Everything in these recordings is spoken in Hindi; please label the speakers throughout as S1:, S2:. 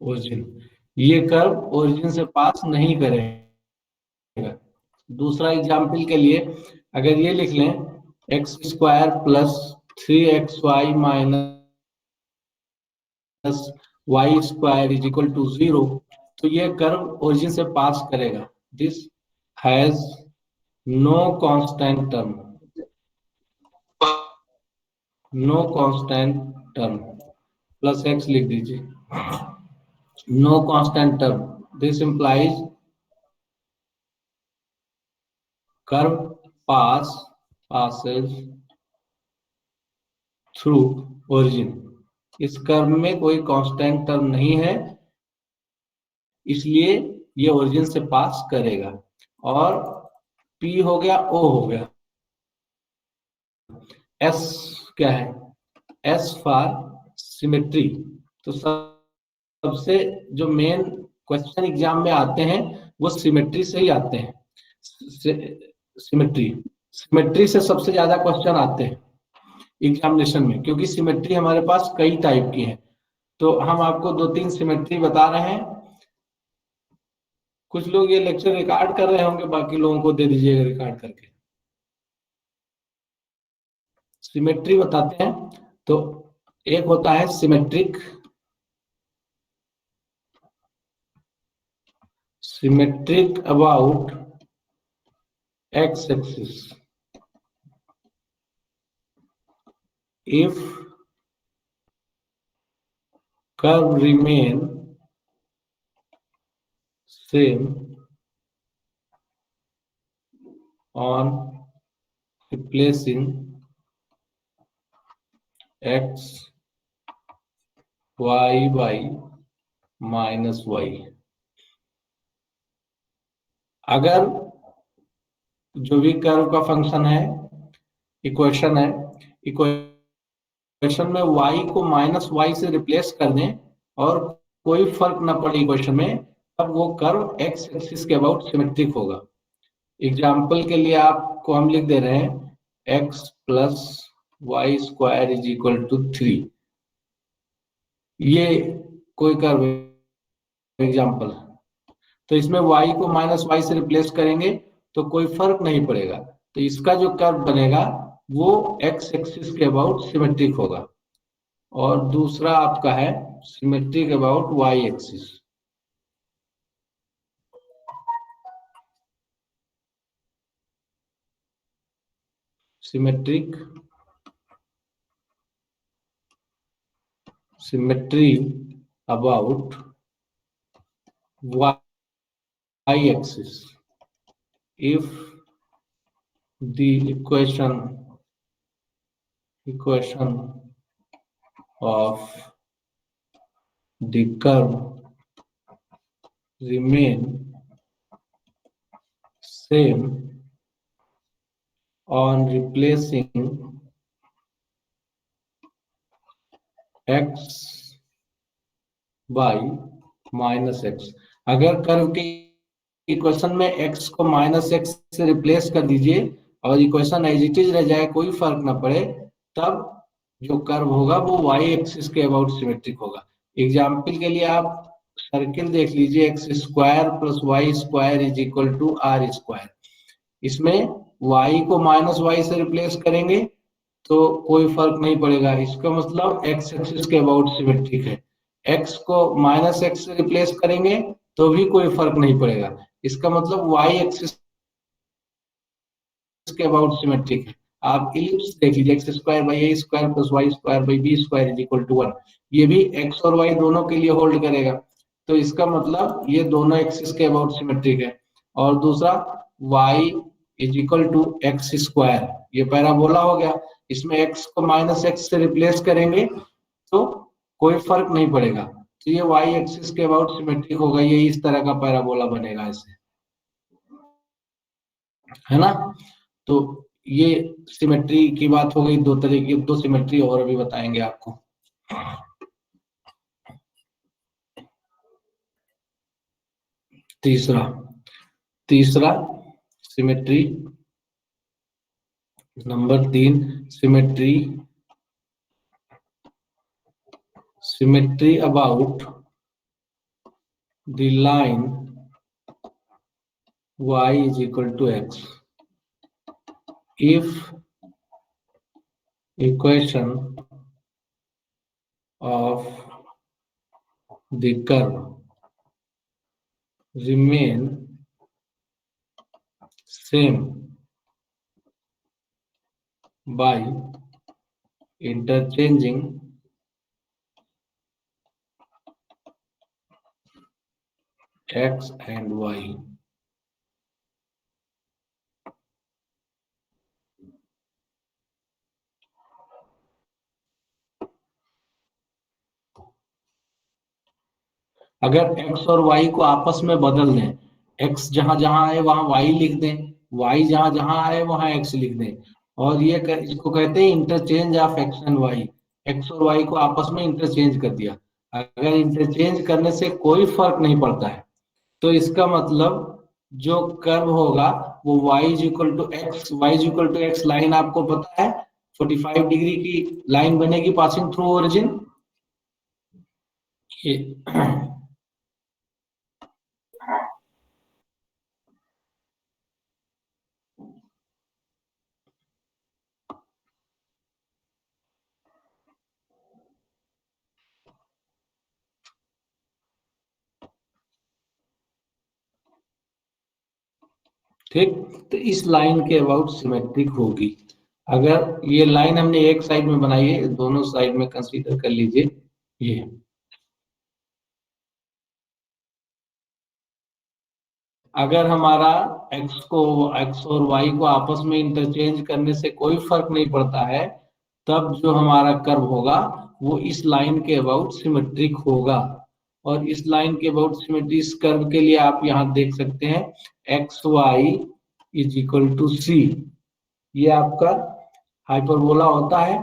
S1: ओरिजिन, ये कर्व ओरिजिन से पास नहीं करेगा। दूसरा एग्जाम्पल के लिए अगर ये लिख लें x square plus 3xy minus y square is equal to 0, तो ये कर्व ओरिजिन से पास करेगा। This has no constant term, no constant term, plus x लिख दीजिए, नो कांस्टेंट टर्म। This implies curve pass passes through origin. इस कर्व में कोई कांस्टेंट टर्म नहीं है, इसलिए ये ओरिजिन से पास करेगा। और P हो गया, O हो गया, S क्या है, S फॉर सिमेट्री। तो सबसे जो मेन क्वेश्चन एग्जाम में आते हैं वो सिमेट्री से ही आते हैं। सिमेट्री सिमेट्री से सबसे ज्यादा क्वेश्चन आते हैं एग्जामिनेशन में, क्योंकि सिमेट्री हमारे पास कई टाइप की है। तो हम आपको 2-3 सिमेट्री बता रहे हैं। कुछ लोग ये लेक्चर रिकॉर्ड कर रहे होंगे, बाकी लोगों को दे दीजिएगा रिकॉर्ड करके। सिमेट्री बताते हैं। तो एक होता है symmetric, symmetric about x axis if curve remain same on replacing x y by minus y। अगर जो भी कर्व का फंक्शन है, इक्वेशन है, इक्वेशन में y को माइनस वाई से रिप्लेस कर दें और कोई फर्क ना पड़े इक्वेशन में, तब वो कर्व एक्स एक्सिस के अबाउट सिमेट्रिक होगा। एग्जाम्पल के लिए आपको हम लिख दे रहे हैं x plus Y square is equal to 3, ये कोई कर्व एग्जाम्पल। तो इसमें y को माइनस वाई से रिप्लेस करेंगे तो कोई फर्क नहीं पड़ेगा, तो इसका जो कर्व बनेगा वो x एक्सिस के अबाउट सिमेट्रिक होगा। और दूसरा आपका है symmetric about y axis. Symmetric symmetry about y axis if the equation of the curve remain same on replacing x by minus x. अगर कर्व के इक्वेशन में x को माइनस एक्स से रिप्लेस कर दीजिए और इक्वेशन एज इट इज रह जाए, कोई फर्क ना पड़े, तब जो कर्व होगा वो y एक्सिस के अबाउट सिमेट्रिक होगा। एग्जाम्पल के लिए आप सर्किल देख लीजिए, x square plus Y square is equal to are square. इसमें y को माइनस वाई से रिप्लेस करेंगे तो कोई फर्क नहीं पड़ेगा, इसका मतलब x एक्सिस के अबाउट सिमेट्रिक है। x को माइनस एक्स से रिप्लेस करेंगे तो भी कोई फर्क नहीं पड़ेगा, इसका मतलब y एक्सिस के अबाउट सिमेट्रिक है। आप इलिप्स देख लीजिए, x square by A square plus Y square by B square is equal to 1, ये भी x और y दोनों के लिए होल्ड करेगा, तो इसका मतलब ये दोनों एक्सिस के अबाउट सिमेट्रिक है। और दूसरा y is equal to x square, ये पैराबोला हो गया, इसमें x को माइनस एक्स से रिप्लेस करेंगे तो कोई फर्क नहीं पड़ेगा, तो ये y एक्सिस के अबाउट सिमेट्रिक होगा, ये इस तरह का पैराबोला बनेगा ऐसे, है ना। तो ये सिमेट्री की बात हो गई, दो तरह की, दो सिमेट्री और भी बताएंगे आपको। तीसरा तीसरा symmetry number 3, symmetry symmetry about the line y is equal to x if equation of the curve remain same by interchanging x and y. अगर x और y को आपस में बदल दें, x जहां जहां आए वहां y लिख दें, y जहां जहां आए वहां x लिख दें, और इसको कहते हैं interchange of x and y. x और y को आपस में इंटरचेंज कर दिया। अगर इंटरचेंज करने से कोई फर्क नहीं पड़ता है तो इसका मतलब जो कर्व होगा वो y is equal to x, Y is equal to x line आपको पता है 45 डिग्री की लाइन बनेगी पासिंग थ्रू ओरिजिन। ठीक, तो इस लाइन के अबाउट सिमेट्रिक होगी। अगर ये लाइन हमने एक साइड में बनाई है, दोनों साइड में कंसीडर कर लीजिए ये। अगर हमारा x और y को आपस में इंटरचेंज करने से कोई फर्क नहीं पड़ता है, तब जो हमारा कर्व होगा वो इस लाइन के अबाउट सिमेट्रिक होगा। और इस लाइन के अबाउट सिमेट्रिक इस कर्व के लिए आप यहाँ देख सकते हैं X Y is equal to C. ये आपका हाइपरबोला होता है,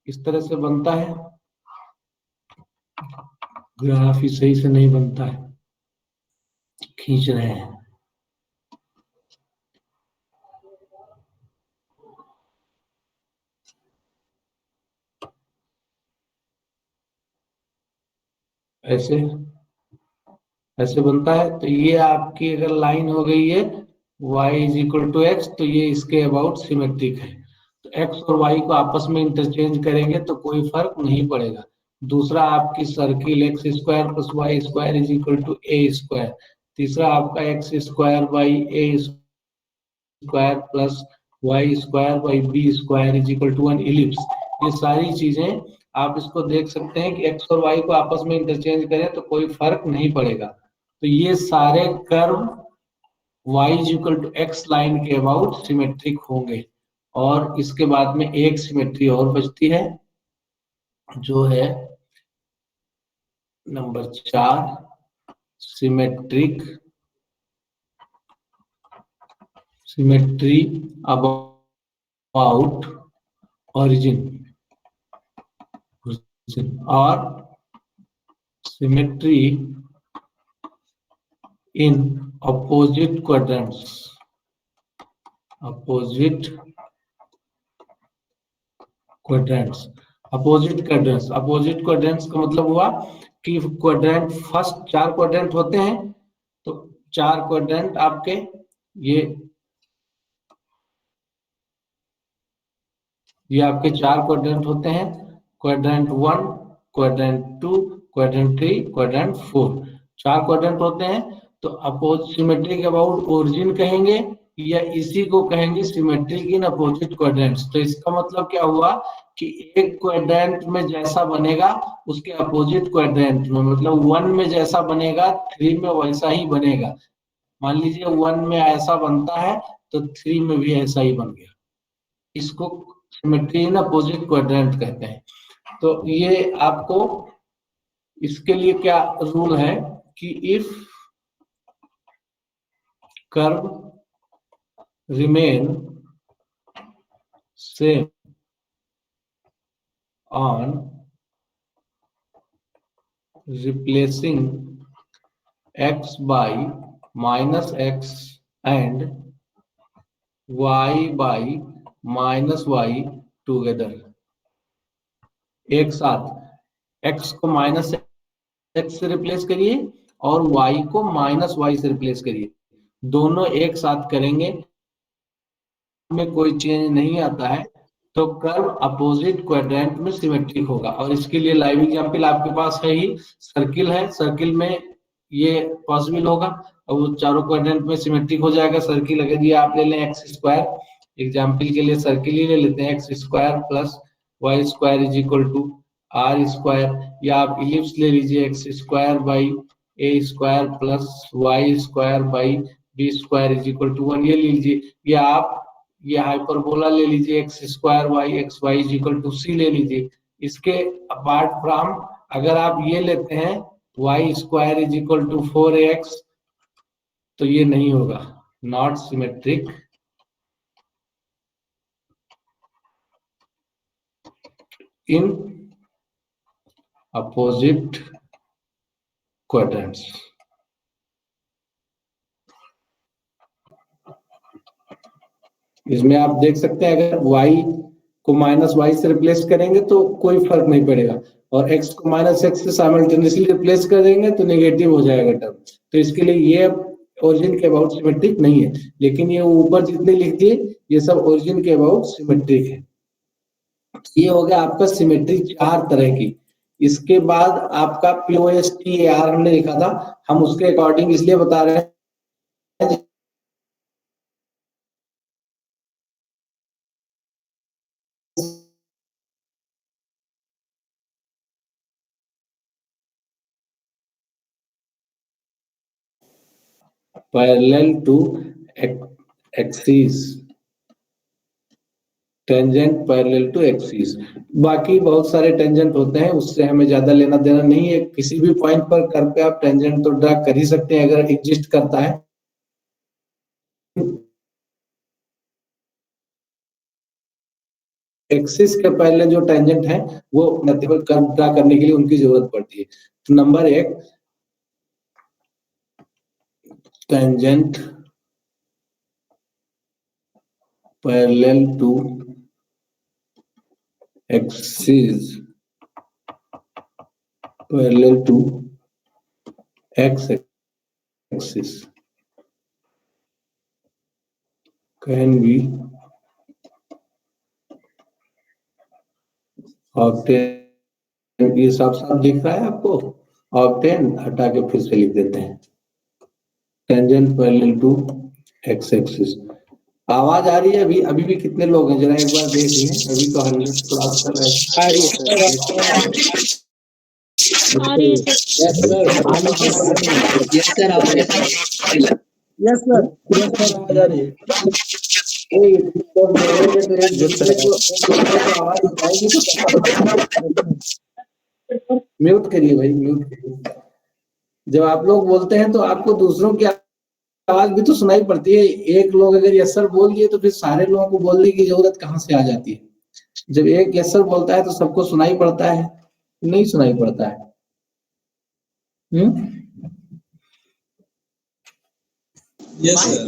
S1: इस तरह से बनता है। ग्राफ ही सही से नहीं बनता है, खींच रहे हैं। ऐसे ऐसे बनता है। तो ये आपकी अगर लाइन हो गई है y is equal to x, तो ये इसके अबाउट सिमेट्रिक है। तो x और y को आपस में इंटरचेंज करेंगे तो कोई फर्क नहीं पड़ेगा। दूसरा आपकी circle x square plus Y square is equal to a square. तीसरा आपका x square by A square plus Y square by B square is equal to an ellipse. ये सारी चीजें आप इसको देख सकते हैं कि एक्स और वाई को आपस में इंटरचेंज करें तो कोई फर्क नहीं पड़ेगा। तो ये सारे curve y is equal to x line के अबाउट सिमेट्रिक होंगे। और इसके बाद में एक सिमेट्री और बचती है जो है नंबर 4, सिमेट्री अबाउट ओरिजिन और सिमेट्री इन opposite quadrants। अपोजिट क्वाड्रेंट्स का मतलब हुआ कि क्वाड्रेंट फर्स्ट 4 क्वाड्रेंट होते हैं, तो 4 क्वाड्रेंट आपके ये आपके 4 क्वाड्रेंट होते हैं। Quadrant 1, quadrant 2, quadrant 3, quadrant 4, 4 quadrant होते हैं। तो अपोजिट सिमेट्रिक अबाउट ओरिजिन कहेंगे या इसी को कहेंगे सिमेट्रिक इन अपोजिट क्वाड्रेंट्स। तो इसका मतलब क्या हुआ कि एक क्वाड्रेंट में जैसा बनेगा उसके अपोजिट क्वाड्रेंट में, मतलब 1 में जैसा बनेगा 3 में वैसा ही बनेगा। मान लीजिए 1 में ऐसा बनता है तो 3 में भी ऐसा ही बन गया। इसको सिमेट्री इन अपोजिट क्वाड्रेंट कहते हैं। तो ये आपको इसके लिए क्या रूल है कि if curve remain same on replacing x by minus x and y by minus y together। एक साथ x को माइनस एक्स से रिप्लेस करिए और y को माइनस वाई से रिप्लेस करिए, दोनों एक साथ करेंगे में कोई चेंज नहीं आता है तो कर्व अपोजिट क्वाड्रेंट में सिमेट्रिक होगा। और इसके लिए लाइव एग्जांपल आपके पास है ही, सर्किल है, सर्किल में ये पॉसिबल होगा और वो चारों क्वाड्रेंट में सिमेट्रिक हो जाएगा। सर्किल अगर ये आप ले लें एक्स स्क्वायर, एग्जाम्पल के लिए सर्किल ही ले लेते हैं, x square plus Y square is equal to are square, या आप इलिप्स ले लीजिए, x square by A square plus Y square by B square is equal to 1, ये लीजिए। या आप ये हाइपरबोला ले लीजिए, x square Y X Y is equal to C ले लीजिए। इसके अपार्ट फ्रॉम अगर आप ये लेते हैं y square is equal to 4x, तो ये नहीं होगा, not symmetric in opposite quadrants. इसमें आप देख सकते हैं अगर y को माइनस वाई से रिप्लेस करेंगे तो कोई फर्क नहीं पड़ेगा, और x को माइनस एक्स से साइमल्टेनियसली रिप्लेस कर देंगे तो नेगेटिव हो जाएगा टर्म। तो इसके लिए ये ओरिजिन के अबाउट सिमेट्रिक नहीं है, लेकिन ये ऊपर जितने लिख दिए ये सब ओरिजिन के अबाउट सिमेट्रिक है। ये हो गया आपका सिमेट्री चार तरह की। इसके बाद आपका POSTAR हमने लिखा था, हम उसके अकॉर्डिंग इसलिए बता रहे हैं parallel to axis, tangent parallel to axis. बाकी बहुत सारे टेंजेंट होते हैं, उससे हमें ज्यादा लेना देना नहीं है। किसी भी पॉइंट पर कर पे आप टेंजेंट तो ड्रा कर ही सकते हैं अगर एग्जिस्ट करता है। एक्सिस के पहले जो टेंजेंट है वो मैथमेटिकल कर्व ड्रा करने के लिए उनकी जरूरत पड़ती है। तो नंबर एक, tangent parallel to axis, parallel to x axis can be obtain. ये साफ साफ दिख रहा है आपको, ऑब्टेन हटा के फिर से लिख देते हैं, tangent parallel to x axis. आवाज आ रही है अभी? अभी भी कितने लोग हैं जरा एक बार देख लें, अभी तो 100 क्रॉस कर रहे हैं।
S2: आ रही है sir.
S1: Yes sir,
S2: yes sir, आवाज आ रही है।
S3: यस सर, आवाज आ रही है।
S1: बोलेंगे तो एक दूसरे को आवाज आएगी तो म्यूट करिए भाई, म्यूट करिए। जब आप लोग बोलते हैं तो आपको दूसरों की आवाज भी तो सुनाई पड़ती है। एक लोग अगर यस सर बोल दिए तो फिर सारे लोगों को बोलने की जरूरत कहाँ से आ जाती है? जब एक यस सर बोलता है तो सबको सुनाई पड़ता है, नहीं सुनाई पड़ता है?
S3: Yes sir.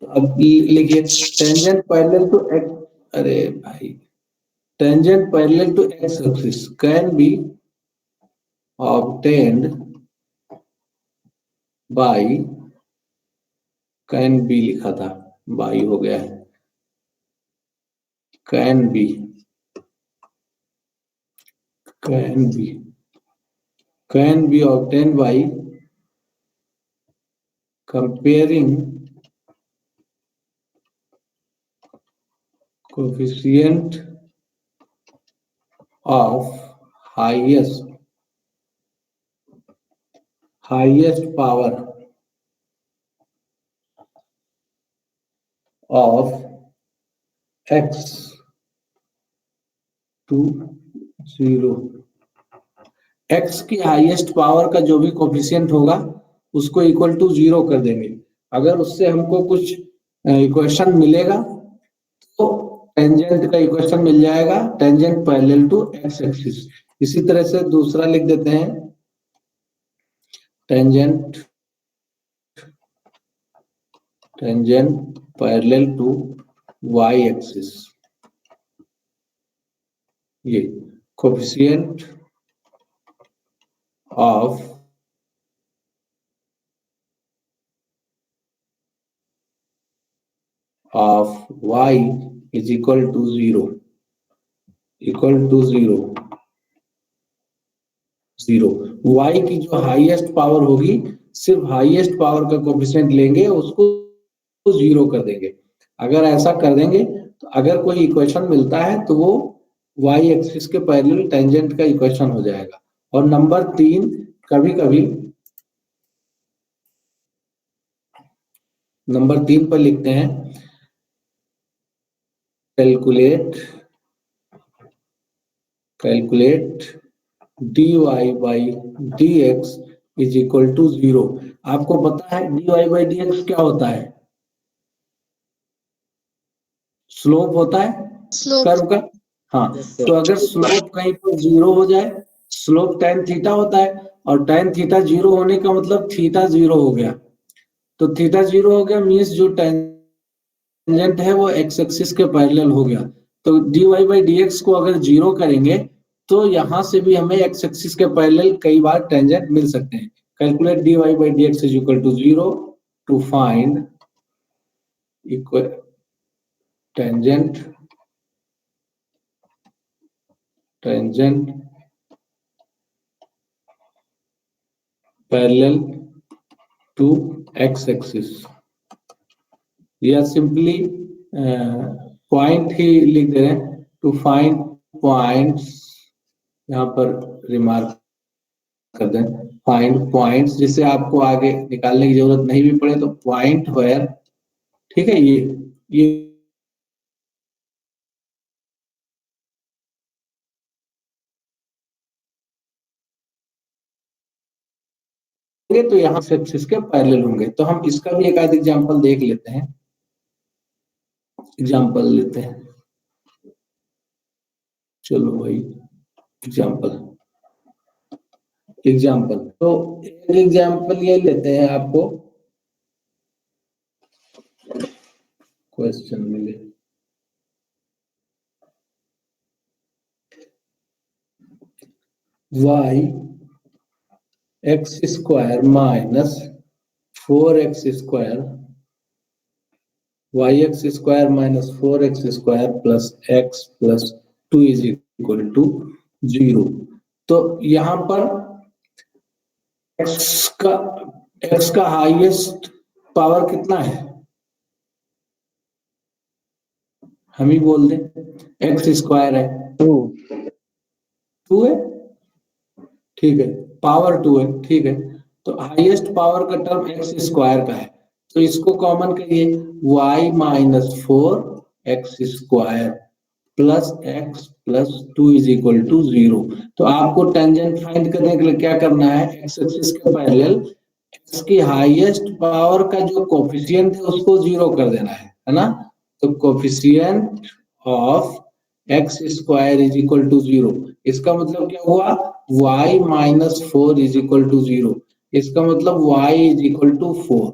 S1: तो अब लिखिए टेंजेंट पैरेलल टू एक्स, अरे भाई, tangent parallel to x axis can be obtained by, can be लिखा था, बाई हो गया है, can be, can be, can be obtained by comparing coefficient of highest power of x to 0। x की हाईएस्ट पावर का जो भी कोफिशिएंट होगा उसको इक्वल टू 0 कर देंगे। अगर उससे हमको कुछ इक्वेशन मिलेगा तो टेंजेंट का इक्वेशन मिल जाएगा, tangent parallel to x axis. इसी तरह से दूसरा लिख देते हैं, tangent parallel to Y axis. ये coefficient of of y is equal to zero, equal to zero, zero. y की जो हाईएस्ट पावर होगी, सिर्फ हाईएस्ट पावर का कोफिशिएंट लेंगे, उसको जीरो कर देंगे। अगर ऐसा कर देंगे तो अगर कोई इक्वेशन मिलता है तो वो y एक्सिस के पैरेलल टेंजेंट का इक्वेशन हो जाएगा। और नंबर 3, कभी कभी नंबर 3 पर लिखते हैं calculate dy by dx is equal to zero. आपको पता है dy बाई dx क्या होता है? स्लोप होता है
S4: स्लोप।
S1: कर्व का। हाँ,
S3: Yes, sir.
S1: तो अगर स्लोप कहीं पर जीरो हो जाए, स्लोप tan थीटा होता है, और tan थीटा जीरो होने का मतलब थीटा जीरो हो गया। तो थीटा जीरो हो गया मीन्स जो टेंजेंट है वो एक्स एक्सिस के पैरेलल हो गया। तो dy बाई dx को अगर जीरो करेंगे तो यहां से भी हमें एक्स एक्सिस के पैरेलल कई बार टेंजेंट मिल सकते हैं। Calculate dy by dx is equal to zero to find tangent parallel to x axis, या सिंपली पॉइंट ही लिख दे रहे हैं, टू फाइंड पॉइंट्स। यहाँ पर रिमार्क कर दें, फाइंड पॉइंट्स, जिससे आपको आगे निकालने की जरूरत नहीं भी पड़े, तो पॉइंट वेयर, ठीक है, ये तो यहाँ से एक्सिस के पैरेलल होंगे। तो हम इसका भी एक आध एग्जांपल देख लेते हैं। एग्जांपल लेते हैं, चलो भाई, एग्जांपल तो एक एग्जांपल ये लेते हैं, आपको क्वेश्चन मिले। y x square minus 4x square, Y x square minus 4x square plus x plus 2 is equal to zero. तो यहां पर x का हाईएस्ट पावर कितना है, हम ही बोल दें, एक्स स्क्वायर है, 2 है, ठीक है, पावर 2 है, ठीक है। तो हाईएस्ट पावर का टर्म एक्स स्क्वायर का है, तो इसको कॉमन करिए, y minus 4x square plus x plus 2 is equal to zero. तो आपको टेंजेंट फाइंड करने के लिए क्या करना है, एक्स एक्सिस के पैरेलल x की हाईएस्ट पावर का जो कोफिशिएंट है उसको जीरो कर देना है ना। तो coefficient of x square is equal to zero, इसका मतलब क्या हुआ, y minus 4 is equal to zero, इसका मतलब y is equal to 4,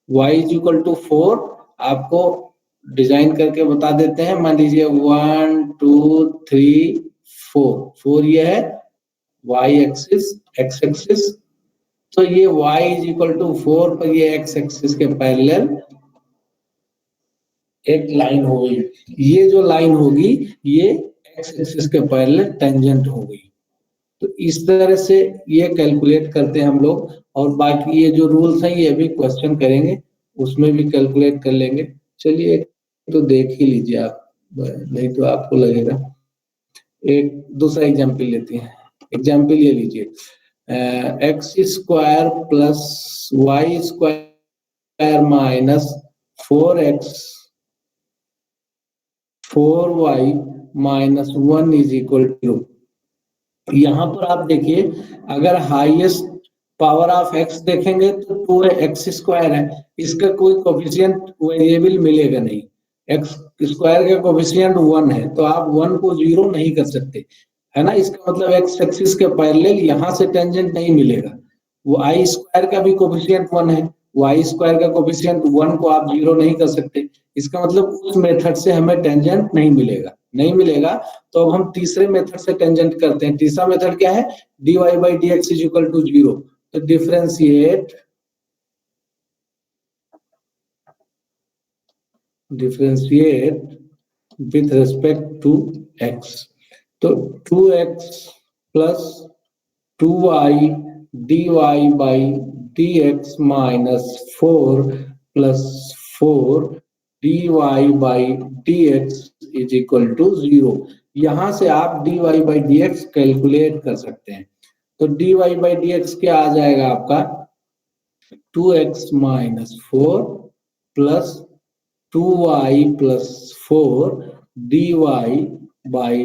S1: y is equal to 4 आपको डिजाइन करके बता देते हैं। मान लीजिए 1 2 3 4 ये है y एक्सिस, x एक्सिस, तो ये y इज इक्वल टू 4 पर ये x एक्सिस के पैरेलल एक लाइन होगी, ये जो लाइन होगी ये x एक्सिस के पैरेलल टेंजेंट होगी। तो इस तरह से ये कैलकुलेट करते हैं हम लोग, और बाकी ये जो रूल्स हैं ये भी क्वेश्चन करेंगे, उसमें भी कैलकुलेट कर लेंगे। चलिए तो देख ही लीजिए आप, नहीं तो आपको लगेगा। एक दूसरा एग्जाम्पल लेते हैं, एग्जाम्पल ये लीजिए, x square plus Y square minus 4y minus 1 is equal to, यहाँ पर आप देखिए, अगर हाईएस्ट पावर ऑफ x देखेंगे तो 2x स्क्वायर है, इसका कोई कोफिशिएंट वेरिएबल मिलेगा नहीं, x स्क्वायर का कोफिशिएंट 1 है, तो आप 1 को जीरो नहीं कर सकते, है ना। इसका मतलब x एक्सिस के पैरेलल यहाँ से टेंजेंट नहीं मिलेगा। वो आई स्क्वायर का भी कोफिशिएंट 1 है, वाई स्क्वायर का कोफिशिएंट 1 को आप जीरो नहीं कर सकते, इसका मतलब उस मेथड से हमें टेंजेंट नहीं मिलेगा। तो अब हम तीसरे मेथड से टेंजेंट करते हैं। तीसरा मेथड क्या है, dy by dx is equal to zero. तो differentiate with respect to x, तो 2x plus 2y dy by dx minus 4 plus 4 dy by dx is equal to 0। यहां से आप dy बाई dx कैलकुलेट कर सकते हैं। तो dy बाई dx क्या आ जाएगा आपका 2x minus 4 plus 2y plus 4 dy by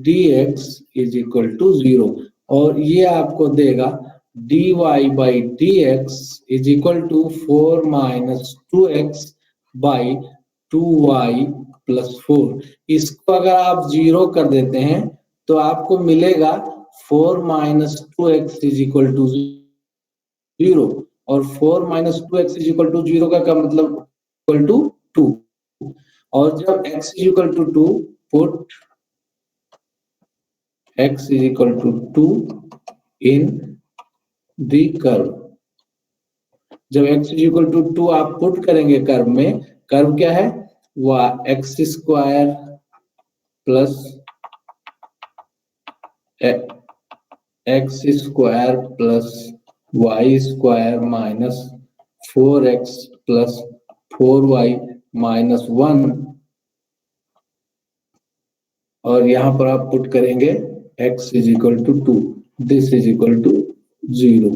S1: dx is equal to 0, और ये आपको देगा dy by dx is equal to 4 minus 2x by 2y plus 4। इसको अगर आप 0 कर देते हैं तो आपको मिलेगा 4 minus 2x is equal to 0, और 4 minus 2x is equal to 0 का मतलब इक्वल टू 2, और जब x is equal to 2 put x is equal to 2 in the curve, जब x इज इक्वल टू 2 आप पुट करेंगे कर्व में, कर्व क्या है वह x square plus x square plus Y square minus 4x plus 4y minus 1, और यहां पर आप पुट करेंगे x is equal to 2, this is equal to 0।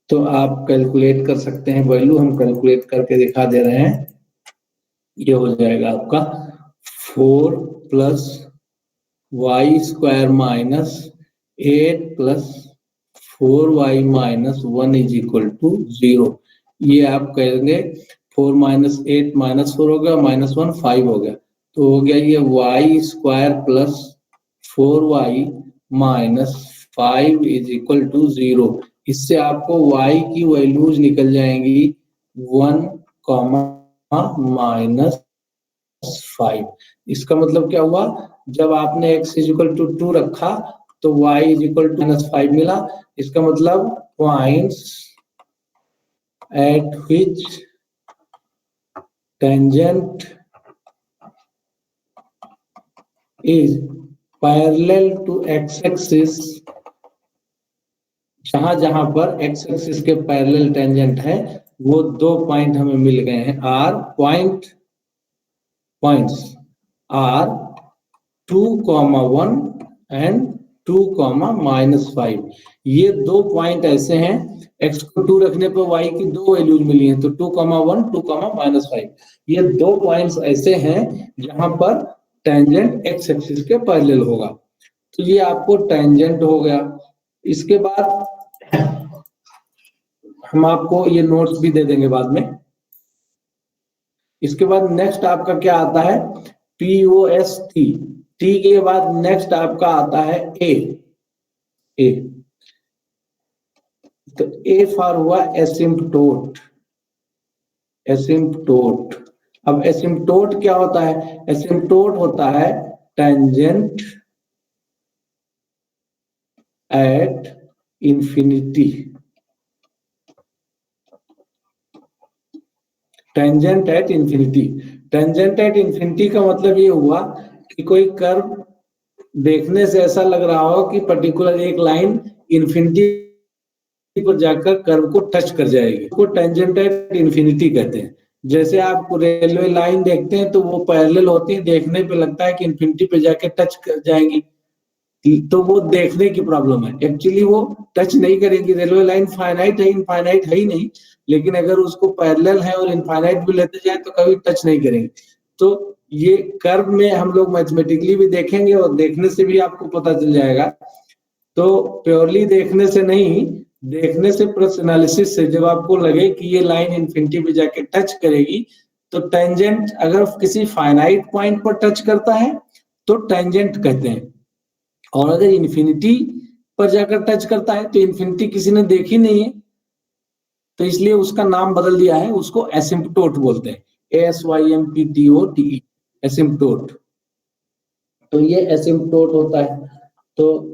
S1: तो आप कैलकुलेट कर सकते हैं, वैल्यू हम कैलकुलेट करके दिखा दे रहे हैं। ये हो जाएगा आपका 4 plus Y square minus 8 plus 4y minus 1 is equal to 0। ये आप कहेंगे 4 माइनस 8 माइनस 4 हो गया, माइनस 1 5 हो गया, तो हो गया ये y square plus 4y minus 5 is equal to 0। इससे आपको y की वैल्यूज निकल जाएंगी 1 माइनस 5। इसका मतलब क्या हुआ, जब आपने x इज इक्वल टू 2 रखा तो y is equal to minus 5 मिला। इसका मतलब points at which tangent is parallel to x axis, जहां जहां पर x एक्सिस के पैरेलल टेंजेंट है वो दो पॉइंट हमें मिल गए हैं। Are points are 2,1 and 2,-5। ये दो पॉइंट ऐसे हैं, x को 2 रखने पर y की दो वैल्यूज मिली हैं, तो 2,1 2,-5। ये दो पॉइंट्स ऐसे हैं जहां पर टेंजेंट x एक्सिस के पैरेलल होगा। तो ये आपको टेंजेंट हो गया। इसके बाद हम आपको ये नोट्स भी दे देंगे बाद में। इसके बाद नेक्स्ट आपका क्या आता है POST, टी के बाद नेक्स्ट आपका आता है ए। तो ए फॉर हुआ एसिम्पटोट। अब एसिम्पटोट क्या होता है, एसिम्पटोट होता है tangent at infinity. Tangent at infinity का मतलब ये हुआ कि कोई कर्व देखने से ऐसा लग रहा हो कि पर्टिकुलर एक लाइन इंफिनिटी पर जाकर कर्व को टच कर जाएगी, को टेंजेंट एट इंफिनिटी कहते हैं। जैसे आप रेलवे लाइन देखते हैं तो वो पैरेलल होती है, देखने पे लगता है कि इंफिनिटी पे जाके टच कर जाएंगी, तो वो देखने की प्रॉब्लम है। एक्चुअली वो टच नहीं करेगी, रेलवे लाइन फाइनाइट है, इनफाइनाइट है ही नहीं, लेकिन अगर उसको पैरेलल है और इनफाइनाइट भी लेते जाए तो कभी टच नहीं करेंगे। तो ये कर्व में हम लोग मैथमेटिकली भी देखेंगे और देखने से भी आपको पता चल जाएगा। तो प्योरली देखने से नहीं, देखने से प्लस एनालिसिस से जब आपको लगे कि ये लाइन इनफिनिटी पे जाके टच करेगी, तो टेंजेंट अगर किसी फाइनाइट पॉइंट पर टच करता है तो टेंजेंट कहते हैं, और अगर इन्फिनिटी पर जाकर टच करता है तो इन्फिनिटी किसी ने देखी नहीं है, तो इसलिए उसका नाम बदल दिया है, उसको एसिम्पटोट बोलते हैं, ASYMPTOTE, एसिम्पटोट। तो ये एसिम्पटोट होता है। तो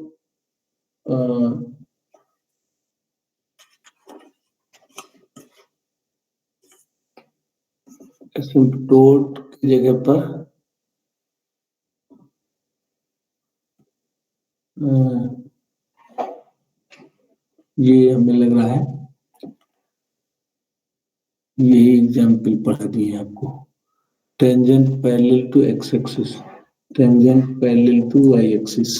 S1: एसिम्पटोट जगह पर ये हमें लग रहा है यही एग्जाम्पल पढ़ा दिए आपको। Tangent parallel to x axis, tangent parallel to Y axis.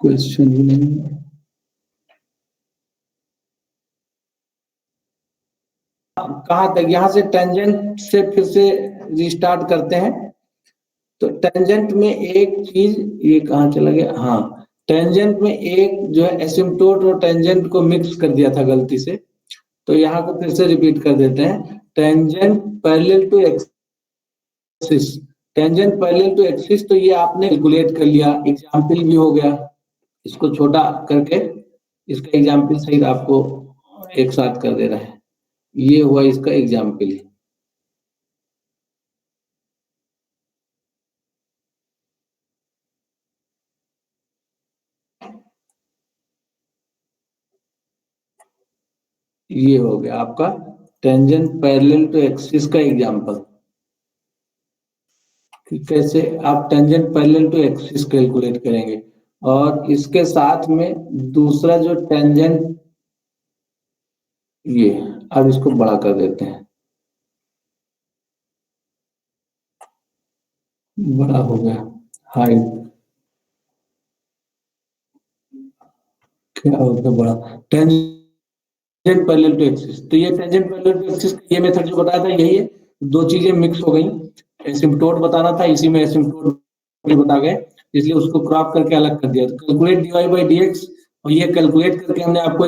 S1: Question ही नहीं है। कहाँ तक, यहां से टेंजेंट से फिर से रिस्टार्ट करते हैं। तो टेंजेंट में एक चीज, ये कहाँ चला गया, हाँ, टेंजेंट में एक जो है एसिम्पटोट और टेंजेंट को मिक्स कर दिया था गलती से, तो यहाँ को फिर से रिपीट कर देते हैं। Tangent parallel to axis, tangent parallel to axis, तो ये आपने कैलकुलेट कर लिया, एग्जाम्पल भी हो गया। इसको छोटा करके इसका एग्जाम्पल सहित आपको एक साथ कर दे रहा है। ये हुआ इसका एग्जाम्पल। ये हो गया आपका टेंजेंट पैरेलल टू एक्सिस का एग्जाम्पल। कैसे आप tangent parallel to axis calculate करेंगे, और इसके साथ में दूसरा जो टेंजेंट, ये अब इसको बड़ा कर देते हैं, बड़ा हो गया हाइट, क्या होता बड़ा, टेंजेंट पैरेलल टू एक्सिस। तो ये टेंजेंट पैरेलल टू एक्सिस ये मेथड जो बताया था यही है। दो चीजें मिक्स हो गई, एसिम्पटोट बताना था, इसी में एसिम्पटोट बता गए, इसलिए उसको क्रॉप करके अलग कर दिया। तो कैलकुलेट dy बाई dx, और ये कैलकुलेट करके हमने आपको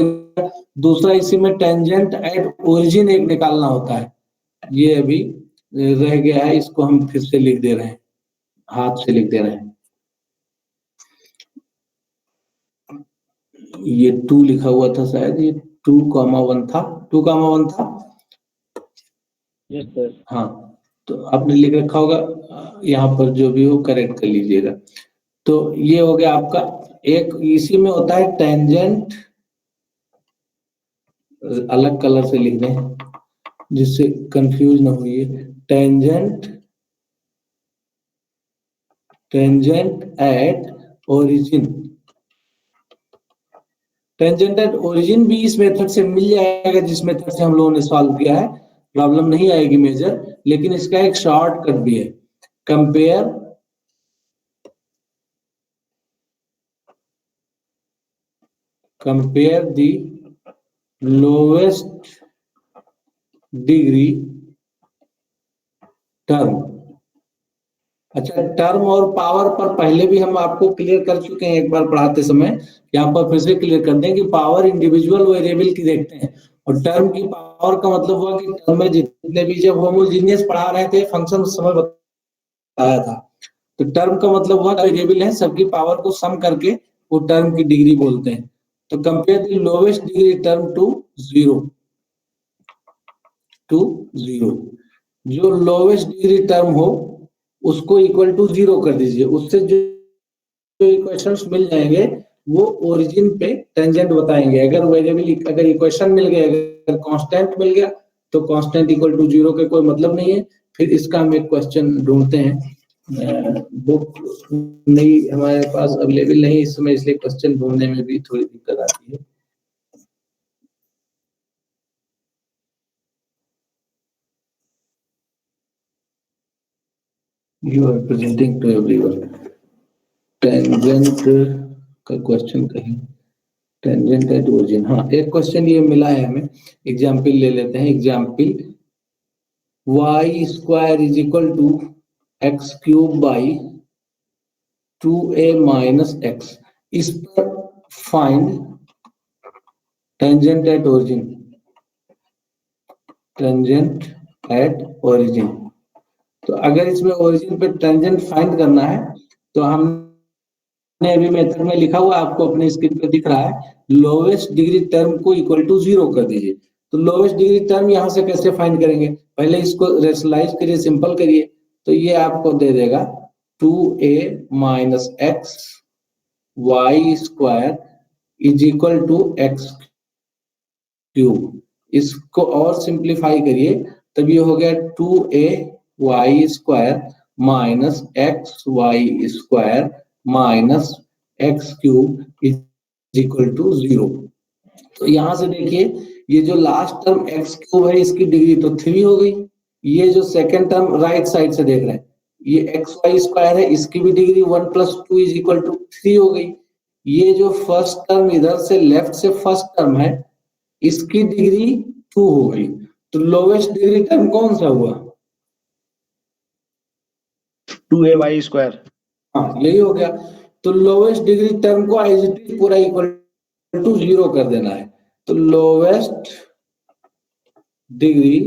S1: दूसरा इसी में टेंजेंट एट ओरिजिन एक निकालना होता है, ये अभी रह गया है, इसको हम फिर से लिख दे रहे हैं, हाथ से लिख दे रहे हैं। ये 2 लिखा हुआ था शायद, ये 2,1 था, 2,1 था।
S3: Yes sir.
S1: हाँ, तो आपने लिख रखा होगा, यहाँ पर जो भी हो करेक्ट कर लीजिएगा। तो ये हो गया आपका, एक इसी में होता है टेंजेंट, अलग कलर से लिख दें जिससे कंफ्यूज ना होइए, tangent, tangent at origin. Tangent at origin भी इस मेथड से मिल जाएगा जिस मेथड से हम लोगों ने सॉल्व किया है, प्रॉब्लम नहीं आएगी मेजर, लेकिन इसका एक शॉर्टकट भी है। Compare the lowest degree term. अच्छा, टर्म और पावर पर पहले भी हम आपको क्लियर कर चुके हैं एक बार पढ़ाते समय, यहाँ पर फिर से क्लियर कर दें कि पावर इंडिविजुअल वेरिएबल की देखते हैं, और टर्म की पावर का मतलब हुआ कि टर्म में जितने भी, जब होमोजीनियस पढ़ा रहे थे फंक्शन उस समय बताया था, तो टर्म का मतलब हुआ वेरिएबल है, सबकी पावर को सम करके वो टर्म की डिग्री बोलते हैं। तो compare the lowest degree term to zero, जो लोवेस्ट डिग्री टर्म हो उसको इक्वल टू 0 कर दीजिए, उससे जो इक्वेशंस मिल जाएंगे वो ओरिजिन पे टेंजेंट बताएंगे। अगर वेरिएबल, अगर इक्वेशन मिल गया, अगर कांस्टेंट मिल गया, तो कांस्टेंट इक्वल टू 0 के कोई मतलब नहीं है। फिर इसका हम एक क्वेश्चन ढूंढते हैं, बुक नहीं हमारे पास अवेलेबल नहीं इस समय, इसलिए क्वेश्चन ढूंढने में भी थोड़ी दिक्कत आती है। You are presenting to everyone. Tangent का क्वेश्चन कहीं, टेंजेंट एट ओरिजिन, हाँ एक क्वेश्चन ये मिला है हमें, एग्जाम्पल ले लेते हैं। Example y square is equal to x cube by 2a minus x. इस पर find tangent at origin, tangent at origin. तो अगर इसमें ओरिजिन पे टेंजेंट फाइंड करना है, तो हमने अभी मेथड में लिखा हुआ आपको अपने स्क्रीन पे दिख रहा है, लोवेस्ट डिग्री टर्म को इक्वल टू 0 कर दीजिए। तो लोवेस्ट डिग्री टर्म यहां से कैसे फाइंड करेंगे, पहले इसको रेशनलाइज करिए, सिंपल करिए, तो ये आपको दे देगा 2a minus x y square is equal to x cube. इसको और सिंप्लीफाई करिए तब ये हो गया 2ay² minus xy² minus x³ is equal to 0। तो यहां से देखिए ये जो लास्ट टर्म x³ है इसकी डिग्री तो 3 हो गई। ये जो सेकंड टर्म राइट साइड से देख रहे हैं ये xy² है, इसकी भी डिग्री 1 + 2 इज इक्वल टू 3 हो गई। ये जो फर्स्ट टर्म इधर से लेफ्ट से फर्स्ट टर्म है इसकी डिग्री 2 हो गई। तो लोवेस्ट डिग्री टर्म कौन सा हुआ?
S3: 2ay²।
S1: हाँ यही हो गया। तो लोवेस्ट डिग्री टर्म को एज इट इज पूरा इक्वल टू 0 कर देना है। तो lowest degree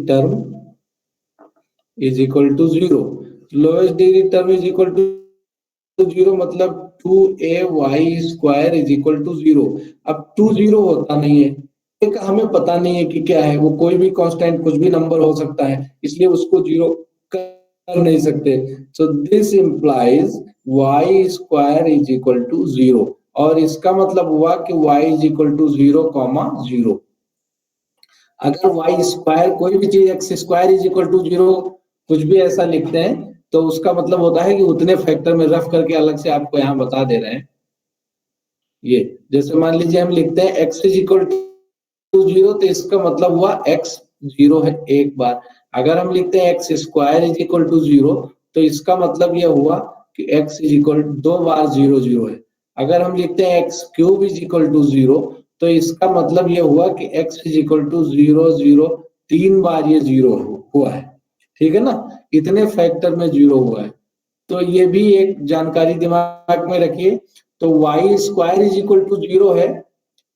S1: term is equal to 0। Lowest degree term is equal to 0 मतलब 2ay² इज इक्वल टू 0। अब 2 0 होता नहीं है, एक हमें पता नहीं है कि क्या है, वो कोई भी कांस्टेंट कुछ भी नंबर हो सकता है, इसलिए उसको 0 कर नहीं सकते। So this implies y² is equal to 0 और इसका मतलब हुआ कि y इज इक्वल टू 0,0। अगर y² कोई भी चीज x² इज इक्वल टू 0 कुछ भी ऐसा लिखते हैं तो उसका मतलब होता है कि उतने फैक्टर में रफ करके अलग से आपको यहाँ बता दे रहे हैं। ये जैसे मान लीजिए हम लिखते हैं x इज इक्वल टू 0 तो इसका मतलब हुआ x 0 है एक बार। अगर हम लिखते हैं x² इज इक्वल टू 0 तो इसका मतलब यह हुआ कि x इज इक्वल 2 बार 0 0 है। अगर हम लिखते हैं x³ इज इक्वल टू 0 तो इसका मतलब यह हुआ कि x इज इक्वल टू 0 0 3 बार ये 0 हुआ है। ठीक है ना, इतने फैक्टर में 0 हुआ है। तो ये भी एक जानकारी दिमाग में रखिए। तो y² इज इक्वल टू 0 है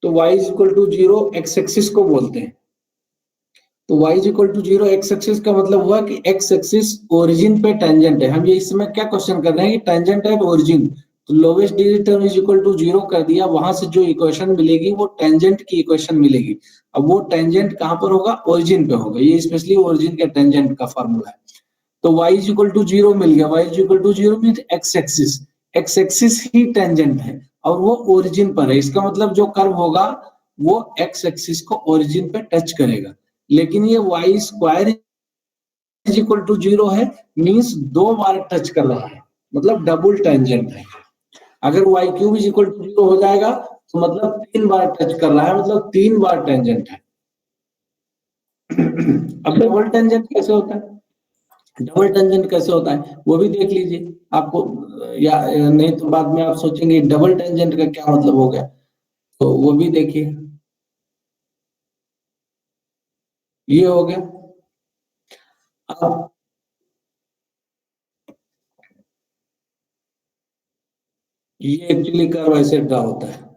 S1: तो y is equal to 0 x axis को बोलते हैं। तो y is equal to 0 x axis का मतलब हुआ कि एक्स एक्सिस ओरिजिन पे टेंजेंट है। हम ये इस समय क्या क्वेश्चन कर रहे हैं कि टेंजेंट एट ओरिजिन। तो lowest degree term is equal to 0 कर दिया, वहां से जो इक्वेशन मिलेगी वो टेंजेंट की इक्वेशन मिलेगी। अब वो टेंजेंट कहां पर होगा? ओरिजिन पे होगा। ये स्पेशली ओरिजिन के टेंजेंट का फॉर्मूला है। तो y इज इक्वल टू 0 मिल गया। y is equal to 0 mean x axis ही टेंजेंट है और वो ओरिजिन पर है। इसका मतलब जो कर्व होगा वो एक्स एक्सिस को ओरिजिन पे टच करेगा। लेकिन ये y² इज इक्वल टू 0 है मींस 2 बार टच कर रहा है, मतलब डबल टेंजेंट है। अगर y³ इज इक्वल टू 0 हो जाएगा तो मतलब 3 बार टच कर रहा है, मतलब 3 बार टेंजेंट है। अब डबल टेंजेंट कैसे होता है? डबल टेंजेंट कैसे होता है वो भी देख लीजिए आपको, या नहीं तो बाद में आप सोचेंगे डबल टेंजेंट का क्या मतलब हो गया, तो वो भी देखिए। ये हो गया। अब ये एक्चुअली कर्व ऐसे ड्रा होता है।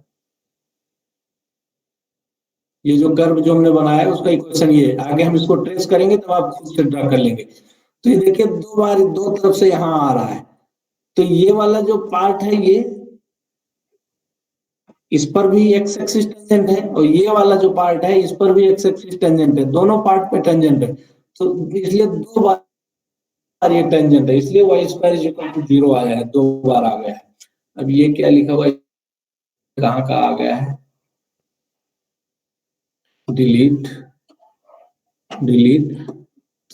S1: ये जो कर्व जो हमने बनाया है उसका इक्वेशन ये है। आगे हम इसको ट्रेस करेंगे तब आप खुद से ड्रा कर लेंगे। तो ये देखिए 2 बार 2 तरफ से यहाँ आ रहा है। तो ये वाला जो पार्ट है ये इस पर भी एक्स एक्सिस टेंजेंट है और ये वाला जो पार्ट है इस पर भी एक्स एक्सिस टेंजेंट है, दोनों पार्ट पे टेंजेंट है। तो इसलिए 2 बार ये टेंजेंट है, इसलिए y² इज इक्वल टू 0 आया है, 2 बार आ गया है। अब ये क्या लिखा हुआ है, कहाँ का आ गया है? Delete delete.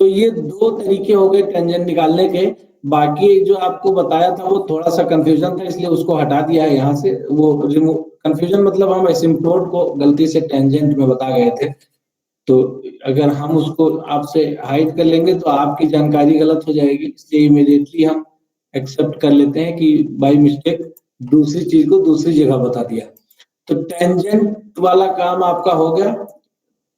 S1: तो ये 2 तरीके हो गए टेंजेंट निकालने के। बाकी जो आपको बताया था वो थोड़ा सा कंफ्यूजन था इसलिए उसको हटा दिया है यहाँ से। वो रिमूव कंफ्यूजन मतलब हम एसिम्प्टोट को गलती से टेंजेंट में बता गए थे, तो अगर हम उसको आपसे हाइड कर लेंगे तो आपकी जानकारी गलत हो जाएगी, इसलिए इमीडिएटली हम एक्सेप्ट कर लेते हैं कि बाय मिस्टेक दूसरी चीज को दूसरी जगह बता दिया। तो टेंजेंट वाला काम आपका हो गया।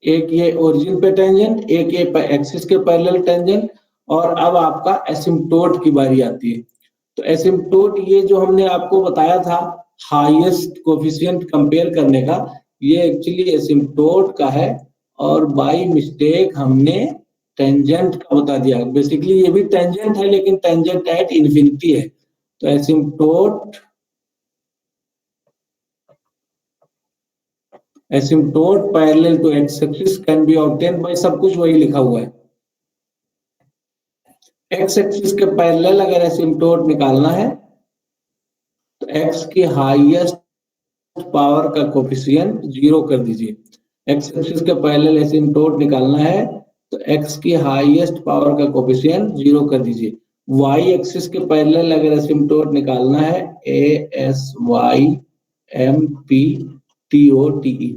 S1: एक ये ओरिजिन पे टेंजेंट, एक ये एक्सिस के पैरेलल टेंजेंट, और अब आपका एसिम्प्टोट की बारी आती है। तो एसिम्प्टोट ये जो हमने आपको बताया था हाईएस्ट कोफिशिएंट कंपेयर करने का, ये एक्चुअली एसिम्प्टोट का है और बाय मिस्टेक हमने टेंजेंट का बता दिया। बेसिकली ये भी टेंजेंट है लेकिन टेंजेंट एट इन्फिनिटी है। तो asymptote parallel to x axis can be obtained by, सब कुछ वही लिखा हुआ है। एक्स एक्सिस के पैरेलल अगर एसिम्प्टोट निकालना है तो एक्स की हाईएस्ट पावर का कोफिशिएंट 0 कर दीजिए। एक्स एक्सिस के पैरेलल एसिम्प्टोट निकालना है तो एक्स की हाईएस्ट पावर का कोफिशिएंट 0 कर दीजिए। वाई एक्सिस के पैरेलल अगर एसिम्प्टोट निकालना है A S Y M P T O T E,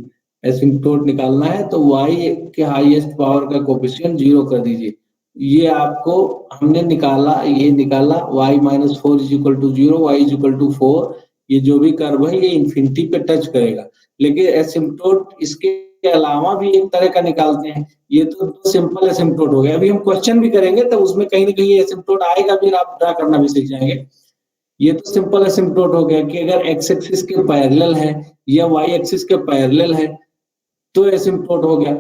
S1: asymptote निकालना है तो वाई के हाईएस्ट पावर का कोफिशिएंट 0 कर दीजिए। ये आपको हमने निकाला, ये निकाला y minus 4 is equal to 0, y is equal to 4। ये जो भी कर्व है ये इंफिनिटी पे टच करेगा। लेकिन एसिम्प्टोट इसके अलावा भी एक तरह का निकालते हैं। ये तो सिंपल एसिम्प्टोट हो गया। अभी हम क्वेश्चन भी करेंगे तो उसमें कहीं ना कहीं एसिम्प्टोट आएगा, फिर आप ड्रा करना भी सीख जाएंगे। ये तो सिंपल एसिम्प्टोट हो गया कि अगर एक्स एक्सिस के पैरेलल है या वाई एक्सिस के पैरेलल है तो एसिम्प्टोट हो गया।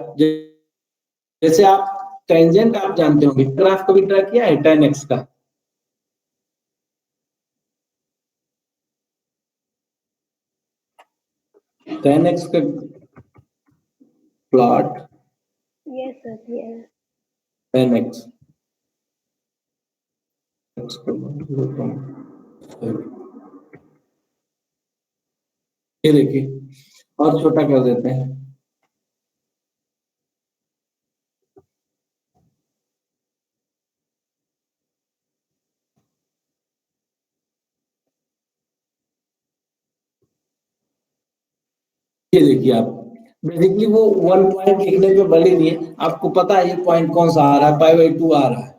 S1: जैसे आप टेंजेंट आप जानते होंगे, ग्राफ कभी ड्रा किया है tan x का? tan x का plot,
S4: Yes, sir. Yes.
S1: tan x ये देखिए, और छोटा कर देते हैं। ये देखिए आप, बेसिकली वो 1 पॉइंट लिखने पे बड़ी नहीं है, आपको पता है ये पॉइंट कौन सा आ रहा है, π/2 आ रहा है।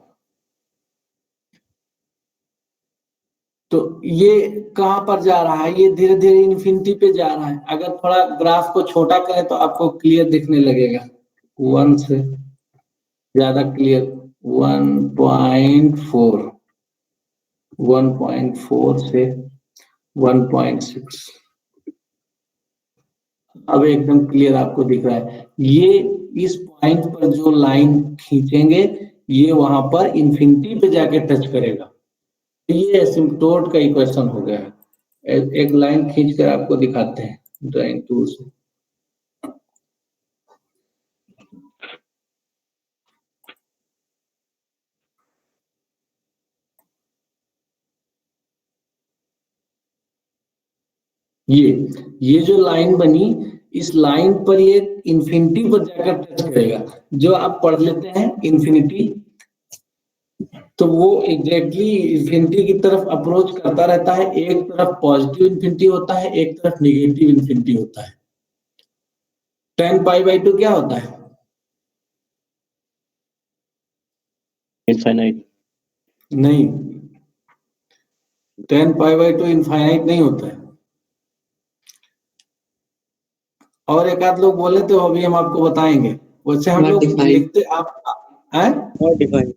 S1: तो ये कहां पर जा रहा है? ये धीरे धीरे इन्फिनिटी पे जा रहा है। अगर थोड़ा ग्राफ को छोटा करें तो आपको क्लियर दिखने लगेगा, 1 से ज्यादा क्लियर, 1.4, 1.4 से 1.6, अब एकदम क्लियर आपको दिख रहा है। ये इस पॉइंट पर जो लाइन खींचेंगे ये वहां पर इन्फिनिटी पे जाके टच करेगा। ये एसिम्प्टोट का इक्वेशन हो गया है। एक लाइन खींच कर आपको दिखाते हैं ड्राइंग टूल से। ये जो लाइन बनी, इस लाइन पर ये इन्फिनिटी पर जाकर टच करेगा। जो आप पढ़ लेते हैं इन्फिनिटी, तो वो एग्जैक्टली इन्फिनिटी की तरफ अप्रोच करता रहता है। एक तरफ पॉजिटिव इन्फिनिटी होता है, एक तरफ निगेटिव इन्फिनिटी होता है। tan π/2 क्या होता है?
S2: इनफाइनाइट।
S1: नहीं, tan π/2 इनफाइनाइट नहीं होता है। और एक आध लोग बोले तो अभी हम आपको बताएंगे। वैसे हम
S2: Not
S1: लोग
S2: defined.
S1: लिखते आप हैं?
S2: Not defined.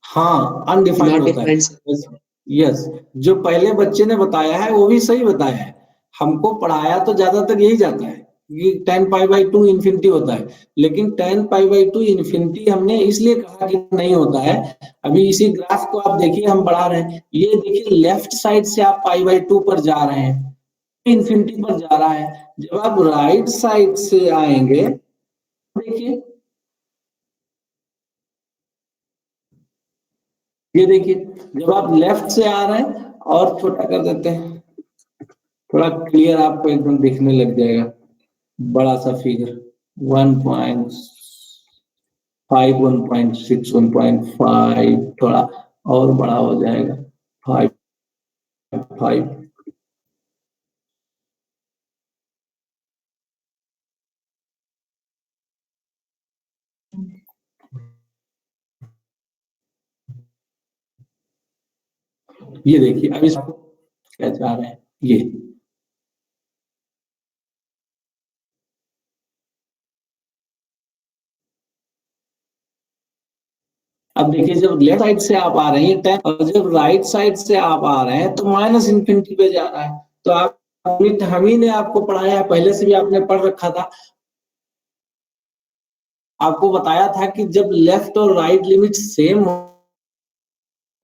S1: हाँ, अनडिफाइंड
S2: Not
S1: होता है।
S2: defined.
S1: यस, जो पहले बच्चे ने बताया है वो भी सही बताया है। हमको पढ़ाया तो ज्यादातर यही जाता है कि tan π/2 इन्फिनिटी होता है, लेकिन tan π/2 इन्फिनिटी हमने इसलिए कहा कि नहीं होता है। अभी इसी ग्राफ को आप देखिए, हम बढ़ा रहे हैं, ये देखिए लेफ्ट साइड से आप π/2 पर जा रहे हैं, इन्फिनिटी पर जा रहा है। जब आप राइट साइड से आएंगे, देखिए ये देखिए, जब आप लेफ्ट से आ रहे हैं, और छोटा कर देते हैं, थोड़ा क्लियर आपको एकदम दिखने लग जाएगा। बड़ा सा फिगर 1.5, 1.6, 1.5, थोड़ा और बड़ा हो जाएगा 5. ये देखिए, अब इसको क्या चाह रहे हैं ये, अब देखिए जब लेफ्ट साइड से आप आ रहे हैं 10, और जब राइट साइड से आप आ रहे हैं तो माइनस इन्फिनिटी पे जा रहा है। तो आप, हम ही ने आपको पढ़ाया है, पहले से भी आपने पढ़ रखा था। आपको बताया था कि जब लेफ्ट और राइट लिमिट सेम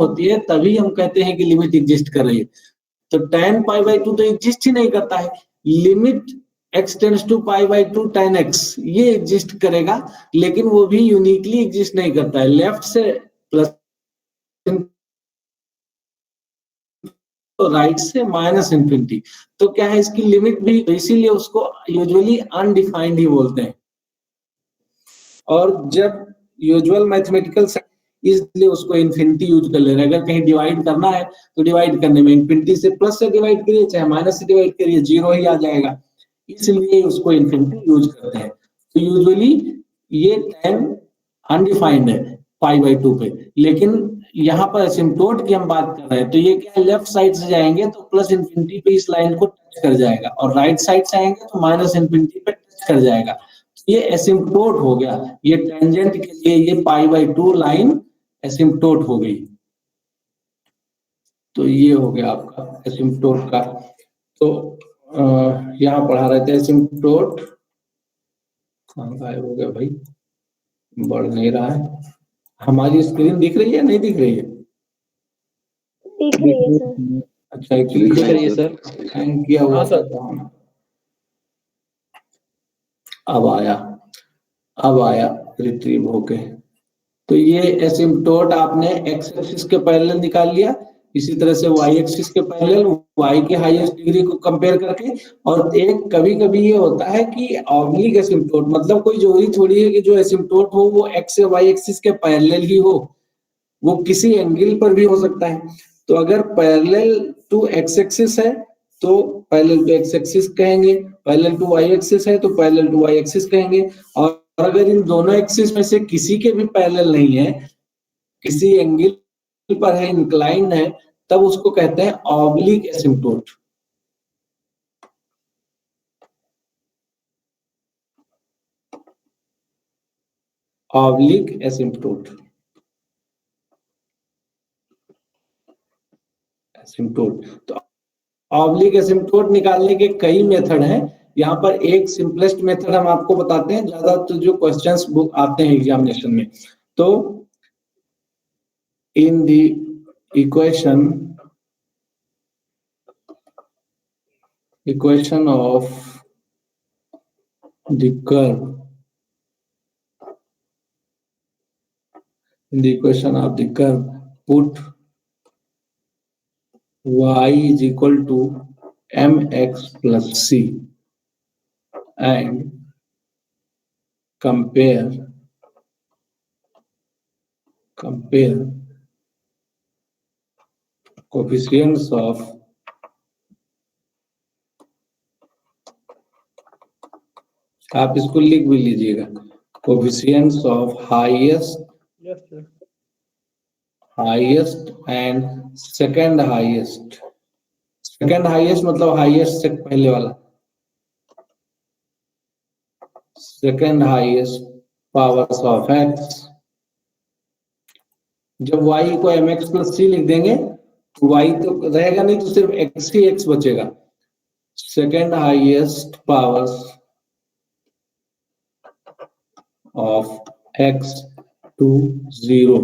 S1: होती है तभी हम कहते हैं कि लिमिट एग्जिस्ट कर रही है। तो tan π/2 तो एग्जिस्ट ही नहीं करता है। Limit x tends to π/2 tan x ये एग्जिस्ट करेगा, लेकिन वो भी यूनिकली एग्जिस्ट नहीं करता है। लेफ्ट से प्लस तो राइट से माइनस इन्फिनिटी। तो क्या है इसकी लिमिट भी, इसीलिए उसको यूजुअली अनडिफाइंड ही बोलते हैं। और जब यूजुअल मैथमेटिकल इसलिए उसको इन्फिनिटी यूज कर ले रहे हैं। अगर कहीं डिवाइड करना है तो डिवाइड करने में इन्फिनिटी से प्लस से डिवाइड करिए चाहे माइनस से डिवाइड करिए, जीरो ही आ जाएगा, इसलिए उसको इन्फिनिटी यूज करते हैं। तो यूजुअली ये टाइम अनडिफाइंड है π/2 पे, लेकिन यहाँ पर एसिम्प्टोट की हम बात कर रहे हैं, तो ये क्या लेफ्ट साइड से जाएंगे तो प्लस इन्फिनिटी पे इस लाइन को टच कर जाएगा, और राइट साइड से आएंगे तो माइनस इन्फिनिटी पे टच कर जाएगा। ये एसिम्प्टोट हो गया, ये टेंजेंट के लिए ये π/2 लाइन एसिम्प्टोट हो गई। तो ये हो गया आपका एसिम्प्टोट का। तो यहाँ पढ़ा रहे थे एसिम्प्टोट, कहाँ गायब हो गया भाई, बढ़ नहीं रहा है। हमारी स्क्रीन दिख रही है नहीं दिख रही है?
S4: दिख रही है सर।
S1: अच्छा, एक्चुअली
S2: दिख रही है सर।
S1: हैंग किया हुआ था। अब आया रिट्रीव होके। तो ये एसिम्प्टोट आपने एक्स एक्सिस के पैरेलल निकाल लिया, इसी तरह से वाई एक्सिस के पैरेलल वाई के हाईएस्ट डिग्री को कंपेयर करके। और एक कभी कभी ये होता है कि ऑब्लिक एसिम्प्टोट, मतलब कोई जरूरी थोड़ी है कि जो एसिम्प्टोट हो वो एक्स या वाई एक्सिस के पैरेलल ही हो, वो किसी एंगल पर भी हो सकता है। तो अगर पैरेलल टू एक्स एक्सिस है तो पैरेलल टू एक्स एक्सिस कहेंगे, पैरेलल टू वाई एक्सिस है तो पैरेलल टू वाई एक्सिस कहेंगे। और अगर इन दोनों एक्सिस में से किसी के भी पैरेलल नहीं है, किसी एंगल पर है, इंक्लाइन है, तब उसको कहते हैं oblique asymptote. Oblique asymptote, asymptote. तो ऑब्लिक एसिम्प्टोट निकालने के कई मेथड हैं। यहाँ पर एक सिंपलेस्ट मेथड हम आपको बताते हैं, ज्यादा तो जो क्वेश्चंस बुक आते हैं एग्जामिनेशन में। तो in the equation of the curve, in the equation of the curve, put y is equal to mx plus c and compare coefficients of आप इसको लिख भी लीजिएगा, coefficients of highest and second highest। Second highest मतलब हाईएस्ट से पहले वाला, second highest powers of x. जब y को mx प्लस c लिख देंगे तो y तो रहेगा नहीं, तो सिर्फ x ही x बचेगा। Second highest powers of x to 0।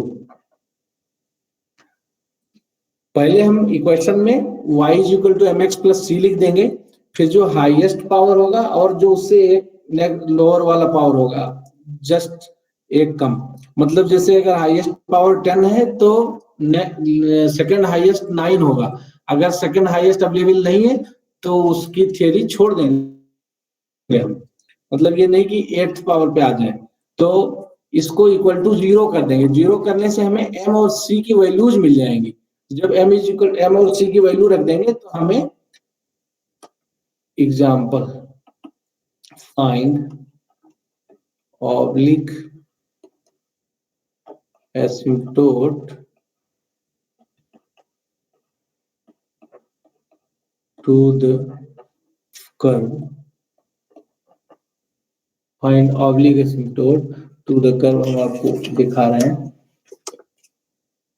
S1: पहले हम इक्वेशन में y is equal to mx plus c लिख देंगे, फिर जो हाईएस्ट पावर होगा और जो उससे एक लोअर वाला पावर होगा, जस्ट एक कम। मतलब जैसे अगर हाईएस्ट पावर 10 है तो सेकंड हाईएस्ट 9 होगा। अगर सेकंड हाईएस्ट अवेलेबल नहीं है तो उसकी थ्योरी छोड़ देंगे हम, मतलब ये नहीं कि 8th पावर पे आ जाए। तो इसको इक्वल टू 0 कर देंगे। 0 करने से हमें m और c की वैल्यूज मिल जाएंगी। जब m इज इक्वल m और c की वैल्यू रख देंगे तो हमें example find oblique asymptote to the curve, find oblique asymptote to the curve। हम आपको दिखा रहे हैं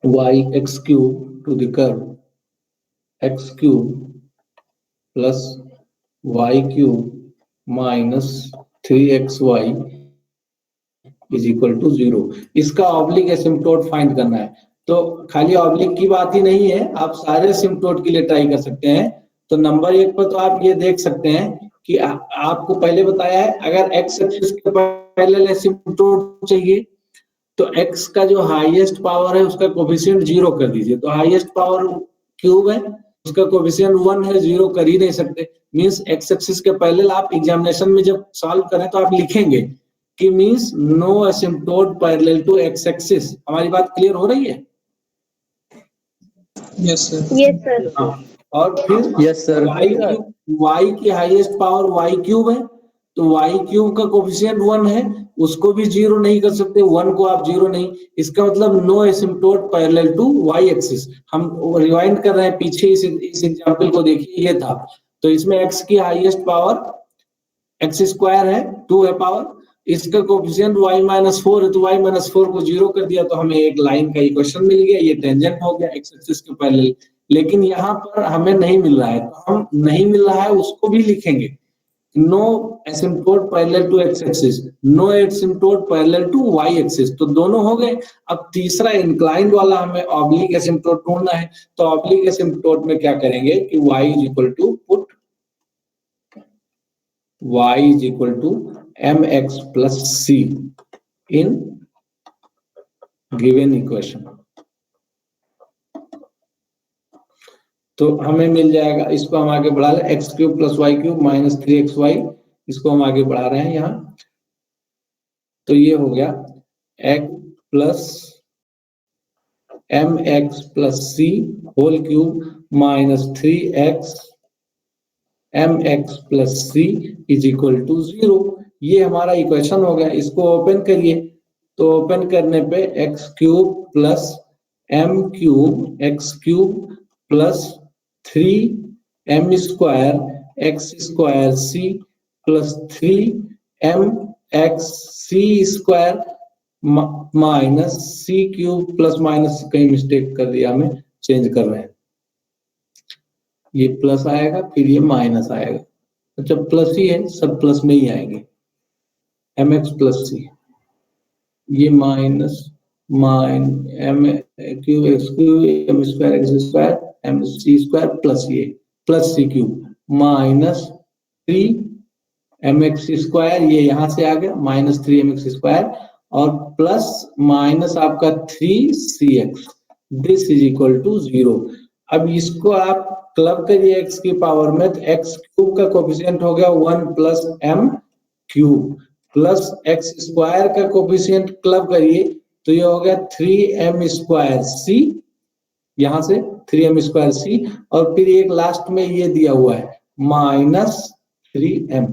S1: y x cube to the curve x cube plus y cube minus 3xy is equal to 0। इसका ऑब्लिक एसिम्प्टोट फाइंड करना है। तो खाली ऑब्लिक की बात ही नहीं है, आप सारे एसिम्प्टोट के लिए ट्राई कर सकते हैं। तो नंबर 1 पर तो आप ये देख सकते हैं कि आपको पहले बताया है, अगर x एक्सिस के पैरेलल एसिम्प्टोट चाहिए तो x का जो हाईएस्ट पावर है उसका कोफिशिएंट 0 कर दीजिए। तो हाईएस्ट पावर क्यूब है उसका कोफिशिएंट 1 है, 0 कर ही नहीं सकते। मींस एक्स एक्सिस के पैरेलल आप एग्जामिनेशन में जब सॉल्व करें तो आप लिखेंगे कि means no asymptote parallel to x axis. हमारी बात क्लियर हो रही है?
S4: Yes sir.
S1: हाँ, और फिर
S2: यस सर।
S1: y की हाईएस्ट पावर y क्यूब है, तो y क्यूब का कोफिशिएंट 1 है, उसको भी 0 नहीं कर सकते, 1 को आप 0 नहीं। इसका मतलब no asymptote parallel to y axis. हम रिवाइंड कर रहे हैं पीछे, इस एग्जांपल को देखिए, ये था। तो इसमें x की हाईएस्ट पावर एक्स स्क्वायर है, 2 है पावर, इसका कोफिशिएंट y माइनस 4 है, तो y माइनस 4 को 0 कर दिया, तो हमें एक लाइन का इक्वेशन मिल गया, ये टेंजेंट हो गया एक्स एक्सिस के पैरेलल। लेकिन यहाँ पर हमें नहीं मिल रहा है, तो हम नहीं मिल रहा है उसको भी लिखेंगे, no asymptote parallel to x axis, no asymptote parallel to Y axis, तो दोनों हो गए। अब तीसरा इंक्लाइंड वाला हमें ऑब्लिक एसिम्प्टोट ढूंढना है, तो ऑब्लिक एसिम्प्टोट में क्या करेंगे कि y is equal to put y is equal to mx plus c in given equation. तो हमें मिल जाएगा, इसको हम आगे बढ़ा लें, x cube plus y cube minus 3xy, इसको हम आगे बढ़ा रहे हैं यहाँ। तो ये हो गया x plus m x plus c whole cube minus 3x m x plus c is equal to 0। ये हमारा इक्वेशन हो गया। इसको ओपन करिए, तो ओपन करने पे x cube plus m cube x cube plus 3m square x square c plus 3m x c square minus c cube plus minus, कहीं मिस्टेक कर दिया, हमें चेंज कर रहे हैं, ये प्लस आएगा फिर ये माइनस आएगा, तो जब प्लस ही है सब प्लस में ही आएंगे, एम एक्स प्लस सी, ये minus mine m cube x cube m square x square m c square plus ये plus c cube minus 3m x square, ये यहां से आ गया माइनस 3m एक्स स्क्वायर, और प्लस माइनस आपका 3cx, this is equal to 0। अब इसको आप क्लब करिए x की पावर में, तो x क्यूब का कोफिशिएंट हो गया 1 plus m cube plus x square का कोफिशिएंट क्लब करिए, तो ये हो गया 3m स्क्वायर सी, यहां से 3m स्क्वायर सी, और फिर एक लास्ट में ये दिया हुआ है माइनस 3m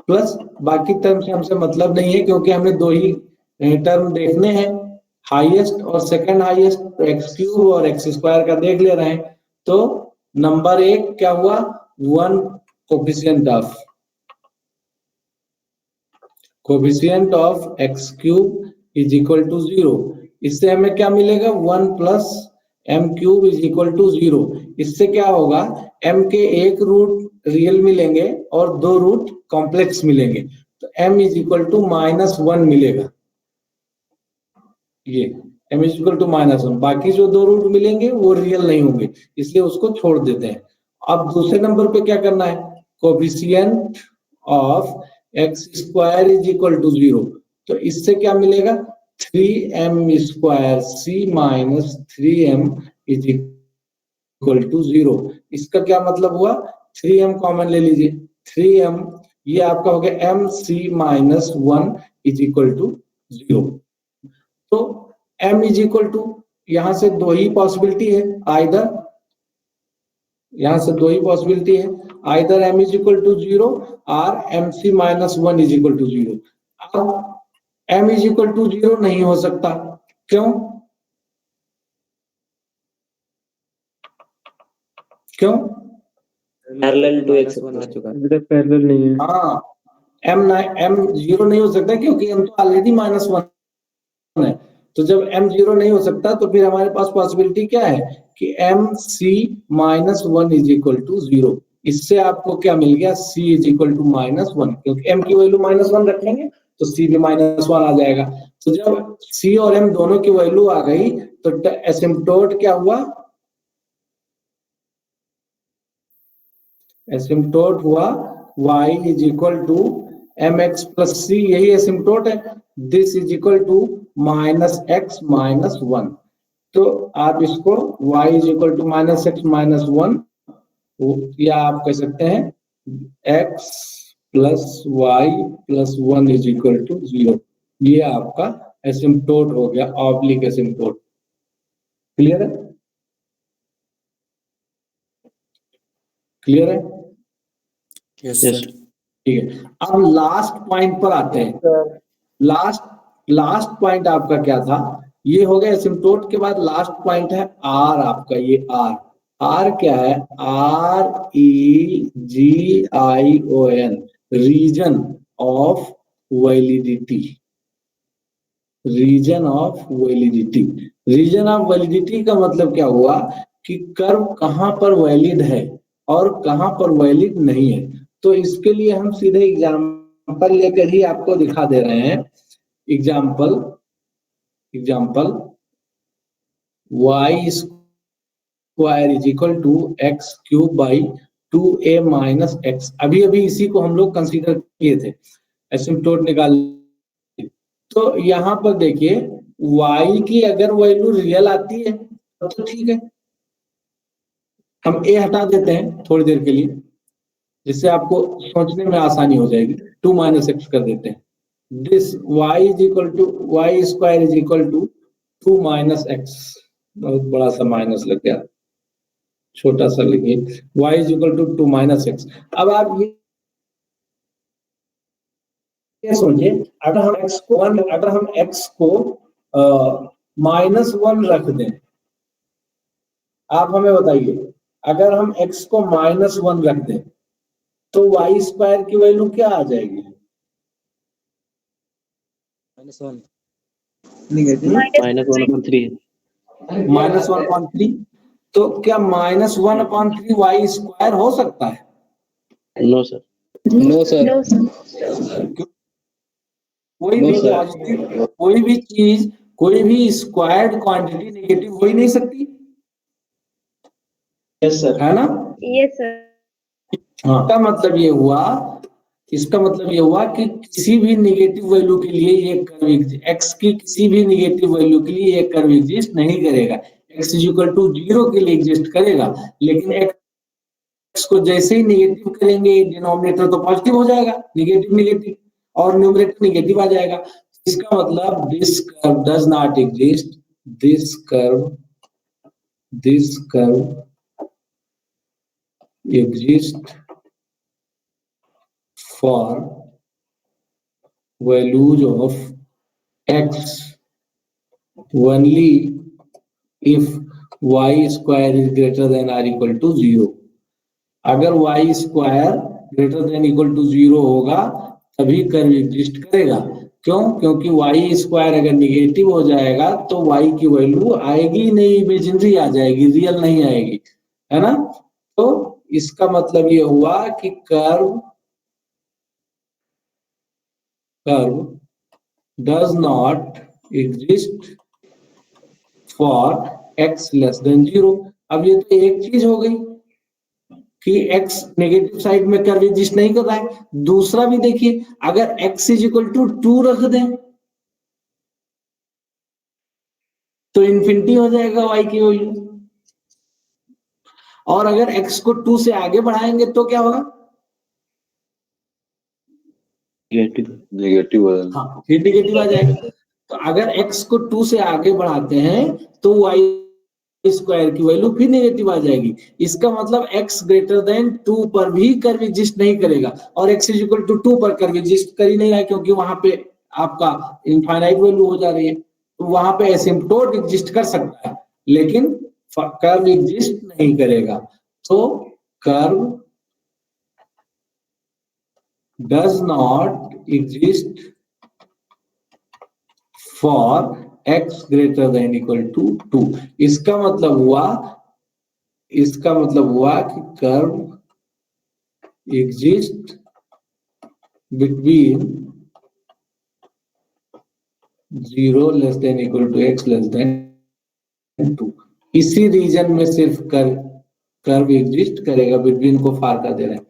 S1: प्लस, बाकी टर्म से हमसे मतलब नहीं है क्योंकि हमें दो ही टर्म देखने हैं, हाईएस्ट और सेकंड हाईएस्ट, तो एक्स क्यूब और एक्स स्क्वायर का देख ले रहे हैं। तो नंबर 1 क्या हुआ, 1 coefficient of x cube is equal to 0। इससे हमें क्या मिलेगा, 1 plus m cube is equal to 0। इससे क्या होगा, m के एक रूट रियल मिलेंगे और 2 रूट कॉम्प्लेक्स मिलेंगे, तो m इज इक्वल टू -1 मिलेगा, ये m इज इक्वल टू -1। बाकी जो 2 रूट मिलेंगे वो रियल नहीं होंगे, इसलिए उसको छोड़ देते हैं। अब दूसरे नंबर पे क्या करना है, coefficient of x square is equal to 0, तो इससे क्या मिलेगा, 3m square c minus 3m is equal to 0। इसका क्या मतलब हुआ, 3m कॉमन ले लीजिए, 3m ये आपका हो गया m c minus 1 is equal to 0। तो m इज इक्वल टू, यहां से दो ही पॉसिबिलिटी है, आइदर यहां से दो ही पॉसिबिलिटी है, either m is equal to 0 और mc minus 1 is equal to 0। अब m इज इक्वल टू 0 नहीं हो सकता, क्यों क्यों,
S2: पैरेलल टू एक्स बना चुका है,
S3: अभी तक पैरेलल नहीं है।
S1: हाँ m 0 नहीं हो सकता क्योंकि m तो ऑलरेडी -1 है, तो जब m 0 नहीं हो सकता तो फिर हमारे पास पॉसिबिलिटी क्या है कि mc -1 इज इक्वल टू 0। इससे आपको क्या मिल गया, c इज इक्वल टू -1, क्योंकि m की वैल्यू -1 रखेंगे तो c भी -1 आ जाएगा। तो जब c और m दोनों की वैल्यू आ गई तो एसिम्प्टोट क्या हुआ, एसिम्प्टोट हुआ y is equal to mx plus c, यही एसिम्प्टोट है, this is equal to -x -1। तो आप इसको y is equal to minus x minus one, या आप कह सकते हैं x plus y plus one is equal to zero. ये आपका एसिम्पटोट हो गया, ऑब्लिक एसिम्पटोट। क्लियर है? क्लियर है?
S5: Yes
S3: Yes.
S5: सर।
S1: ठीक है, अब लास्ट पॉइंट पर आते हैं। लास्ट पॉइंट आपका क्या था? ये हो गया एसिम्पटोट के बाद लास्ट पॉइंट है आर आपका, ये आर क्या है? REGION, region of validity. Region of validity, region of validity का मतलब क्या हुआ कि कर्व कहां पर वैलिड है और कहां पर वैलिड नहीं है। तो इसके लिए हम सीधे एग्जांपल लेकर ही आपको दिखा दे रहे हैं। Example y square is equal to x cube by 2a minus x। अभी इसी को हम लोग कंसीडर किए थे, एसिम्पटोट निकाल। तो यहाँ पर देखिए y की अगर वैल्यू रियल आती है तो ठीक है, हम a हटा देते हैं थोड़ी देर के लिए, जिससे आपको सोचने में आसानी हो जाएगी। 2 माइनस एक्स कर देते हैं। This y is equal to y square is equal to 2 minus x. बहुत बड़ा सा माइनस लग गया, छोटा सा लिखिए, y is equal to 2 minus x. अब आप ये सोचिए, अगर हम x को -1 रख दें, आप हमें बताइए, अगर हम x को -1 रख दें तो y स्क्वायर की वैल्यू क्या आ जाएगी?
S5: -1
S3: -1/3।
S1: तो क्या -1/3 y स्क्वायर हो सकता है?
S3: No sir.
S2: No sir.
S4: No sir.
S1: कोई
S3: No,
S1: भी
S3: sir.
S1: पॉजिटिव, कोई भी चीज, कोई भी स्क्वायर्ड क्वांटिटी नेगेटिव हो ही नहीं सकती,
S3: यस सर।
S1: है ना?
S4: Yes sir.
S1: हाँ, इसका मतलब ये हुआ कि किसी भी नेगेटिव वैल्यू के लिए ये कर्व x की किसी भी नेगेटिव वैल्यू के लिए ये कर्व एग्जिस्ट नहीं करेगा। x इज इक्वल टू 0 के लिए एग्जिस्ट करेगा, लेकिन x को जैसे ही नेगेटिव करेंगे डिनोमिनेटर तो पॉजिटिव हो जाएगा, नेगेटिव और न्यूमरेटर नेगेटिव आ जाएगा। इसका मतलब this curve does not exist, this curve exist for values of x only if y square is greater than or equal to 0। अगर y square greater than equal to 0 होगा तभी कर्व एग्जिस्ट करेगा। क्यों? क्योंकि y स्क्वायर अगर निगेटिव हो जाएगा तो y की वैल्यू आएगी नहीं, इमेजिनरी आ जाएगी, रियल नहीं आएगी, है ना? तो इसका मतलब ये हुआ कि curve does not exist for x less then 0। अब ये तो एक चीज हो गई कि x नेगेटिव साइड में कर्व एग्जिस्ट नहीं कर रहा है। दूसरा भी देखिए, अगर x इज इक्वल टू 2 रख दें तो इन्फिनिटी हो जाएगा y की वैल्यू, और अगर x को 2 से आगे बढ़ाएंगे तो क्या होगा?
S3: नेगेटिव
S1: हाँ, फिर नेगेटिव आ जाएगा। तो अगर x को 2 से आगे बढ़ाते हैं तो y स्क्वायर की वैल्यू फिर नेगेटिव आ जाएगी। इसका मतलब x ग्रेटर देन 2 पर भी कर्व एग्जिस्ट नहीं करेगा, और x इज इक्वल टू 2 पर कर्व एग्जिस्ट कर ही नहीं रहा है, क्योंकि वहां पे आपका इनफाइनाइट वैल्यू हो जा रही है। तो वहां पे एसिम्पटोट एग्जिस्ट कर सकता है लेकिन कर्व एग्जिस्ट नहीं करेगा। तो curve does not exist for x greater than equal to 2। इसका मतलब हुआ कि curve exist between 0 less than equal to x less than 2। इसी रीजन में सिर्फ कर्व एग्जिस्ट करेगा, बिटवीन को फार कर दे रहे हैं,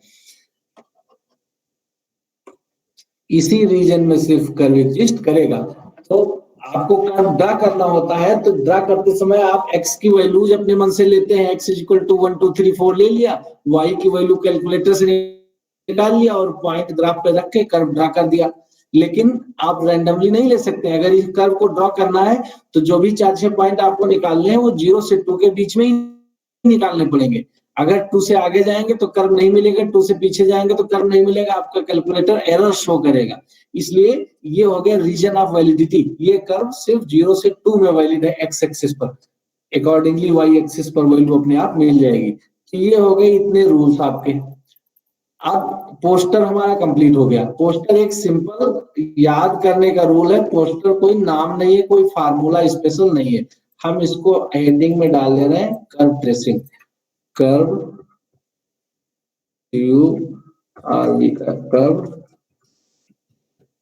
S1: इसी रीजन में सिर्फ कर्व एग्जिस्ट करेगा। तो आपको कर्व ड्रा करना होता है तो ड्रा करते समय आप x की वैल्यूज अपने मन से लेते हैं, x इक्वल टू 1 2 3 4 ले लिया, y की वैल्यू कैलकुलेटर से निकाल लिया और पॉइंट ग्राफ पे रख के कर्व ड्रा कर दिया। लेकिन आप रैंडमली नहीं ले सकते। अगर इस कर्व को ड्रा करना है तो जो भी 4-6 पॉइंट आपको निकालने हैं वो 0 से 2 के बीच में ही निकालने पड़ेंगे। अगर 2 से आगे जाएंगे तो कर्व नहीं मिलेगा, 2 से पीछे जाएंगे तो कर्व नहीं मिलेगा, आपका कैलकुलेटर एरर शो करेगा। इसलिए ये हो गया रीजन ऑफ वैलिडिटी। ये कर्व सिर्फ 0 से 2 में वैलिड है एक्स एक्सिस पर, अकॉर्डिंगली वाई एक्सिस पर वैल्यू अपने आप मिल जाएगी। तो ये हो गए इतने रूल्स आपके। अब पोस्टर हमारा कंप्लीट हो गया। पोस्टर एक सिंपल याद करने का रूल है। पोस्टर कोई नाम नहीं है, कोई फार्मूला स्पेशल नहीं है। हम इसको हेडिंग में डाल दे रहे हैं curve tracing, curve curve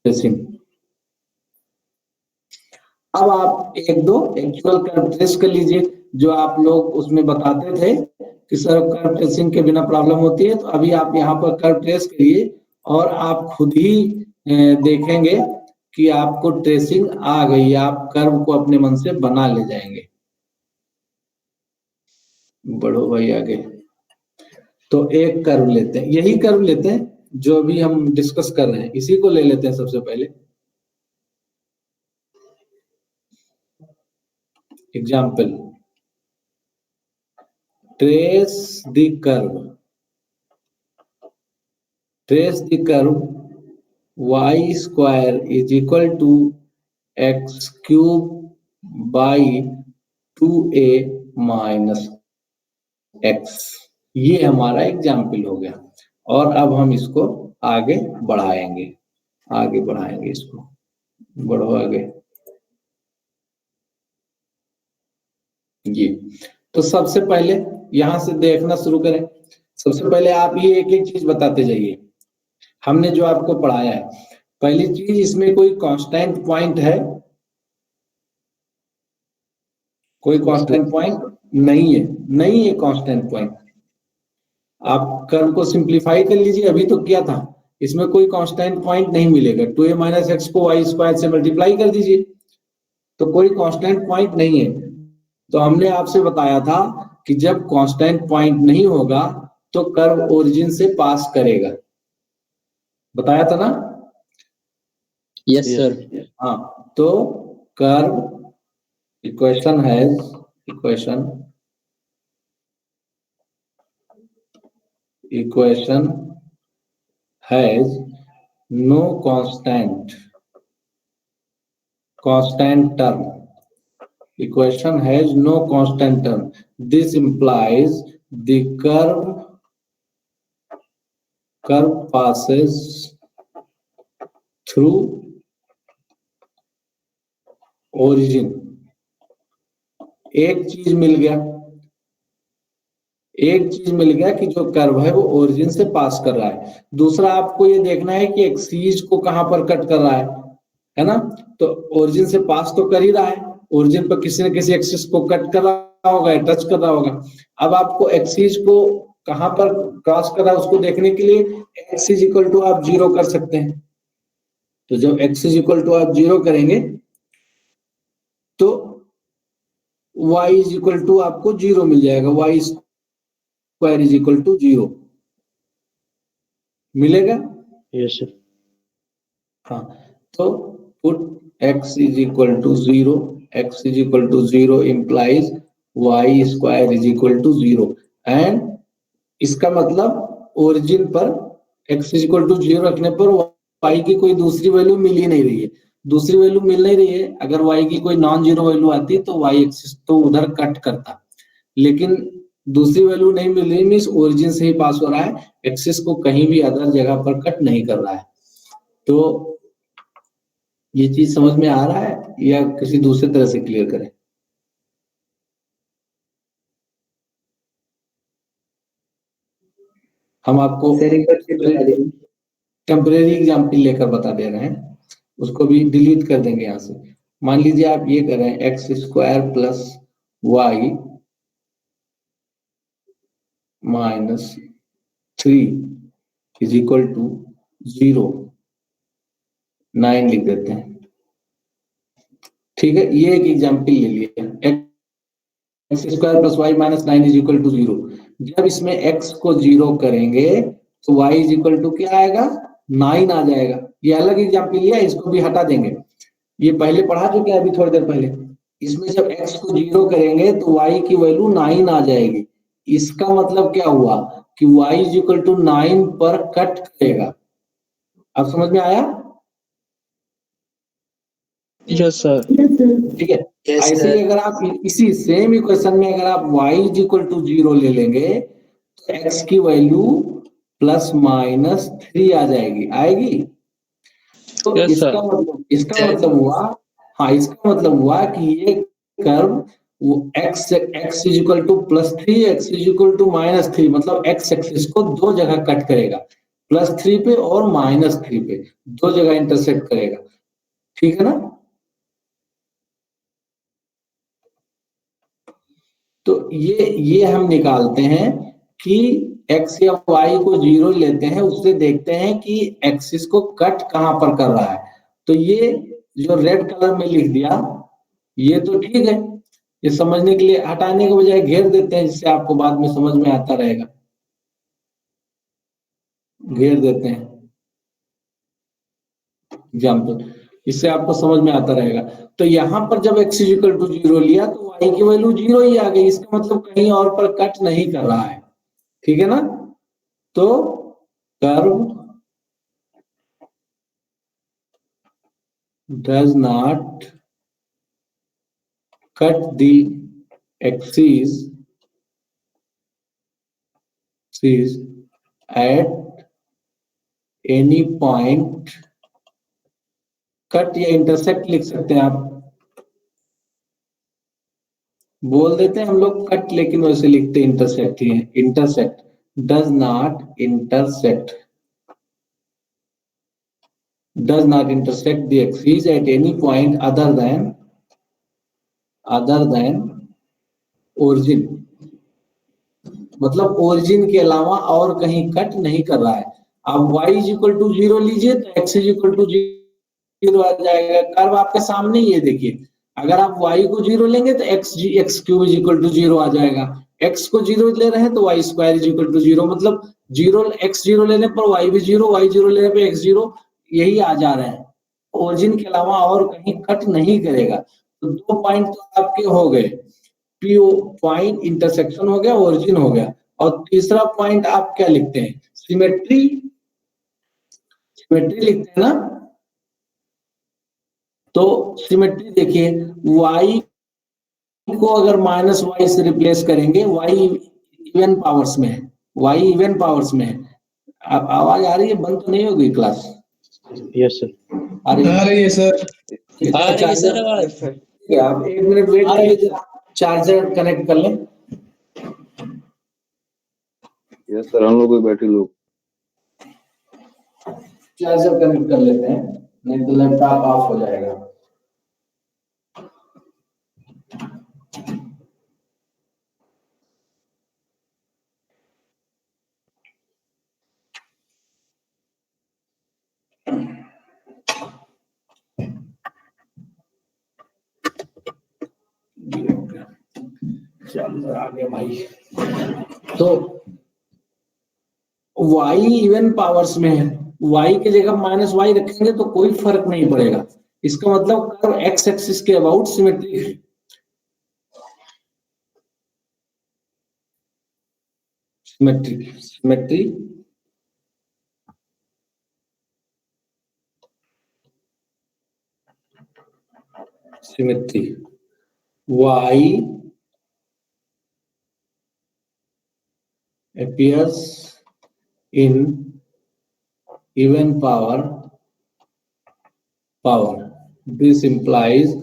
S1: tracing. अब आप एक दो एक्चुअल कर्व ट्रेस कर लीजिए, जो आप लोग उसमें बताते थे कि सर कर्व ट्रेसिंग के बिना प्रॉब्लम होती है। तो अभी आप यहाँ पर कर्व ट्रेस करिए और आप खुद ही देखेंगे कि आपको ट्रेसिंग आ गई, आप कर्व को अपने मन से बना ले जाएंगे। बढ़ो भाई आगे। तो एक कर्व लेते हैं, यही कर्व लेते हैं जो अभी हम डिस्कस कर रहे हैं, इसी को ले लेते हैं सबसे पहले। Example, trace the curve, trace the curve y square is equal to x cube by 2a minus x। ये हमारा एग्जाम्पल हो गया। और अब हम इसको आगे बढ़ाएंगे, इसको बढ़ो आगे। ये तो सबसे पहले यहां से देखना शुरू करें। सबसे पहले आप ये एक एक चीज बताते जाइए। हमने जो आपको पढ़ाया है, पहली चीज, इसमें कोई कांस्टेंट पॉइंट है? कोई कांस्टेंट पॉइंट नहीं है, नहीं है कांस्टेंट पॉइंट। आप कर्व को सिंप्लीफाई कर लीजिए, अभी तो क्या था, इसमें कोई कांस्टेंट पॉइंट नहीं मिलेगा। 2a माइनस एक्स को वाई स्क्वायर से मल्टीप्लाई कर दीजिए, तो कोई कांस्टेंट पॉइंट नहीं है। तो हमने आपसे बताया था कि जब कांस्टेंट पॉइंट नहीं होगा तो कर्व ओरिजिन से पास करेगा, बताया था ना?
S2: Yes sir.
S1: हाँ, तो curve equation has no constant term. Equation has no constant term. This implies the curve passes through origin. एक चीज मिल गया कि जो कर्व है वो ओरिजिन से पास कर रहा है। दूसरा आपको ये देखना है कि एक्सीस को कहां पर कट कर रहा है ना? तो ओरिजिन से पास तो कर ही रहा है, ओरिजिन पर किसी न किसी एक्सिस को कट कर रहा होगा, टच कर रहा होगा। अब आपको एक्सिस को कहां पर क्रॉस कर रहा है उसको देखने के लिए एक्स इज इक्वल टू आप 0 कर सकते हैं। तो जब एक्स इज इक्वल टू आप 0 करेंगे तो y इज इक्वल टू आपको 0 मिल जाएगा, y square is equal to 0 मिलेगा।
S3: Yes sir.
S1: हाँ, तो put x is equal to 0, x is equal to 0 implies y square is equal to 0 and इसका मतलब ओरिजिन पर x is equal to 0 रखने पर y की कोई दूसरी वैल्यू मिल ही नहीं रही है। दूसरी वैल्यू मिल नहीं रही है, अगर y की कोई नॉन जीरो वैल्यू आती तो y एक्सिस तो उधर कट करता, लेकिन दूसरी वैल्यू नहीं मिल रही, मीन्स ओरिजिन से ही पास हो रहा है, एक्सिस को कहीं भी अदर जगह पर कट नहीं कर रहा है। तो ये चीज समझ में आ रहा है या किसी दूसरे तरह से क्लियर करें? हम आपको टेम्परेरी एग्जाम्पल लेकर बता दे रहे हैं, उसको भी डिलीट कर देंगे यहाँ से। मान लीजिए आप ये कर रहे हैं x square plus y minus 3 is equal to 0, 9 लिख देते हैं। ठीक है, ये एक एग्जाम्पल ले लिया, x square plus y minus 9 is equal to 0। जब इसमें x को 0 करेंगे तो y इज इक्वल टू क्या आएगा, 9 आ जाएगा। ये अलग एग्जाम्पल लिया, इसको भी हटा देंगे, ये पहले पढ़ा चुके हैं अभी थोड़ी देर पहले। इसमें जब x को 0 करेंगे तो y की वैल्यू 9 आ जाएगी। इसका मतलब क्या हुआ कि y इज इक्वल टू 9 पर कट करेगा। अब समझ में आया?
S3: Yes sir.
S1: ठीक है,
S2: Yes,
S1: ऐसे
S2: sir.
S1: ही अगर आप इसी सेम इक्वेशन में अगर आप y इज इक्वल टू 0 ले लेंगे तो x की वैल्यू प्लस माइनस 3 आ जाएगी, आएगी। तो
S3: Yes, sir.
S1: इसका मतलब हुआ, हाँ इसका मतलब हुआ कि ये कर्व वो x is equal to plus 3, x is equal to minus 3, मतलब x एक्सिस को दो जगह कट करेगा, प्लस 3 पे और माइनस 3 पे, दो जगह इंटरसेक्ट करेगा। ठीक है ना? तो ये हम निकालते हैं कि x या y को 0 लेते हैं, उससे देखते हैं कि एक्सिस को कट कहां पर कर रहा है। तो ये जो रेड कलर में लिख दिया ये तो ठीक है, ये समझने के लिए हटाने के बजाय घेर देते हैं, जिससे आपको बाद में समझ में आता रहेगा। घेर देते हैं एग्जाम्पल, इससे आपको समझ में आता रहेगा। तो यहाँ पर जब x इज इक्वल टू 0 लिया तो y की वैल्यू 0 ही आ गई, इसका मतलब कहीं और पर कट नहीं कर रहा है। ठीक है ना? तो curve does not cut the axis at any point. Cut या इंटरसेक्ट लिख सकते हैं आप, बोल देते हैं हम लोग कट, लेकिन वैसे लिखते इंटरसेक्ट ही है। Intersect, does not intersect, does not intersect the axis at any point other than origin, मतलब ओरिजिन के अलावा और कहीं कट नहीं कर रहा है। अब y इज इक्वल टू 0 लीजिए तो x इज इक्वल टू 0 आ जाएगा। कर्व आपके सामने ही है, देखिए अगर आप y को 0 लेंगे तो x cube is equal to 0 आ जाएगा। x को 0 ले रहे हैं तो y square is equal to 0, मतलब 0 x 0 लेने पर y भी 0, y 0 लेने पर x 0, यही आ जा रहे हैं। ओरिजिन के अलावा और कहीं कट नहीं करेगा। तो दो पॉइंट तो आपके हो गए, पीओ पॉइंट इंटरसेक्शन हो गया, ओरिजिन हो गया। और तीसरा पॉइंट आप क्या लिखते हैं? सिमेट्री, सिमेट्री लिखते हैं ना। तो सिमेट्री देखिए, y को अगर माइनस y से रिप्लेस करेंगे, y इवन पावर्स में है, y इवन पावर्स में है। अब आवाज आ रही है? बंद तो नहीं होगी क्लास?
S3: Yes sir.
S1: आ रही है सर।
S5: आ रही है सर आवाज।
S1: आप 1 मिनट वेट करिए, चार्जर कनेक्ट कर लें।
S6: यस सर, हम लोग भी बैठे लोग।
S1: चार्जर कनेक्ट कर लेते हैं, नहीं तो लैपटॉप ऑफ हो जाएगा। चार्जर आ गया भाई। तो y इवन पावर्स में है, y की जगह माइनस y रखेंगे तो कोई फर्क नहीं पड़ेगा। इसका मतलब कर्व x एक्सिस के अबाउट सिमेट्रिक है। Symmetric, symmetry symmetry y appears in even power. This implies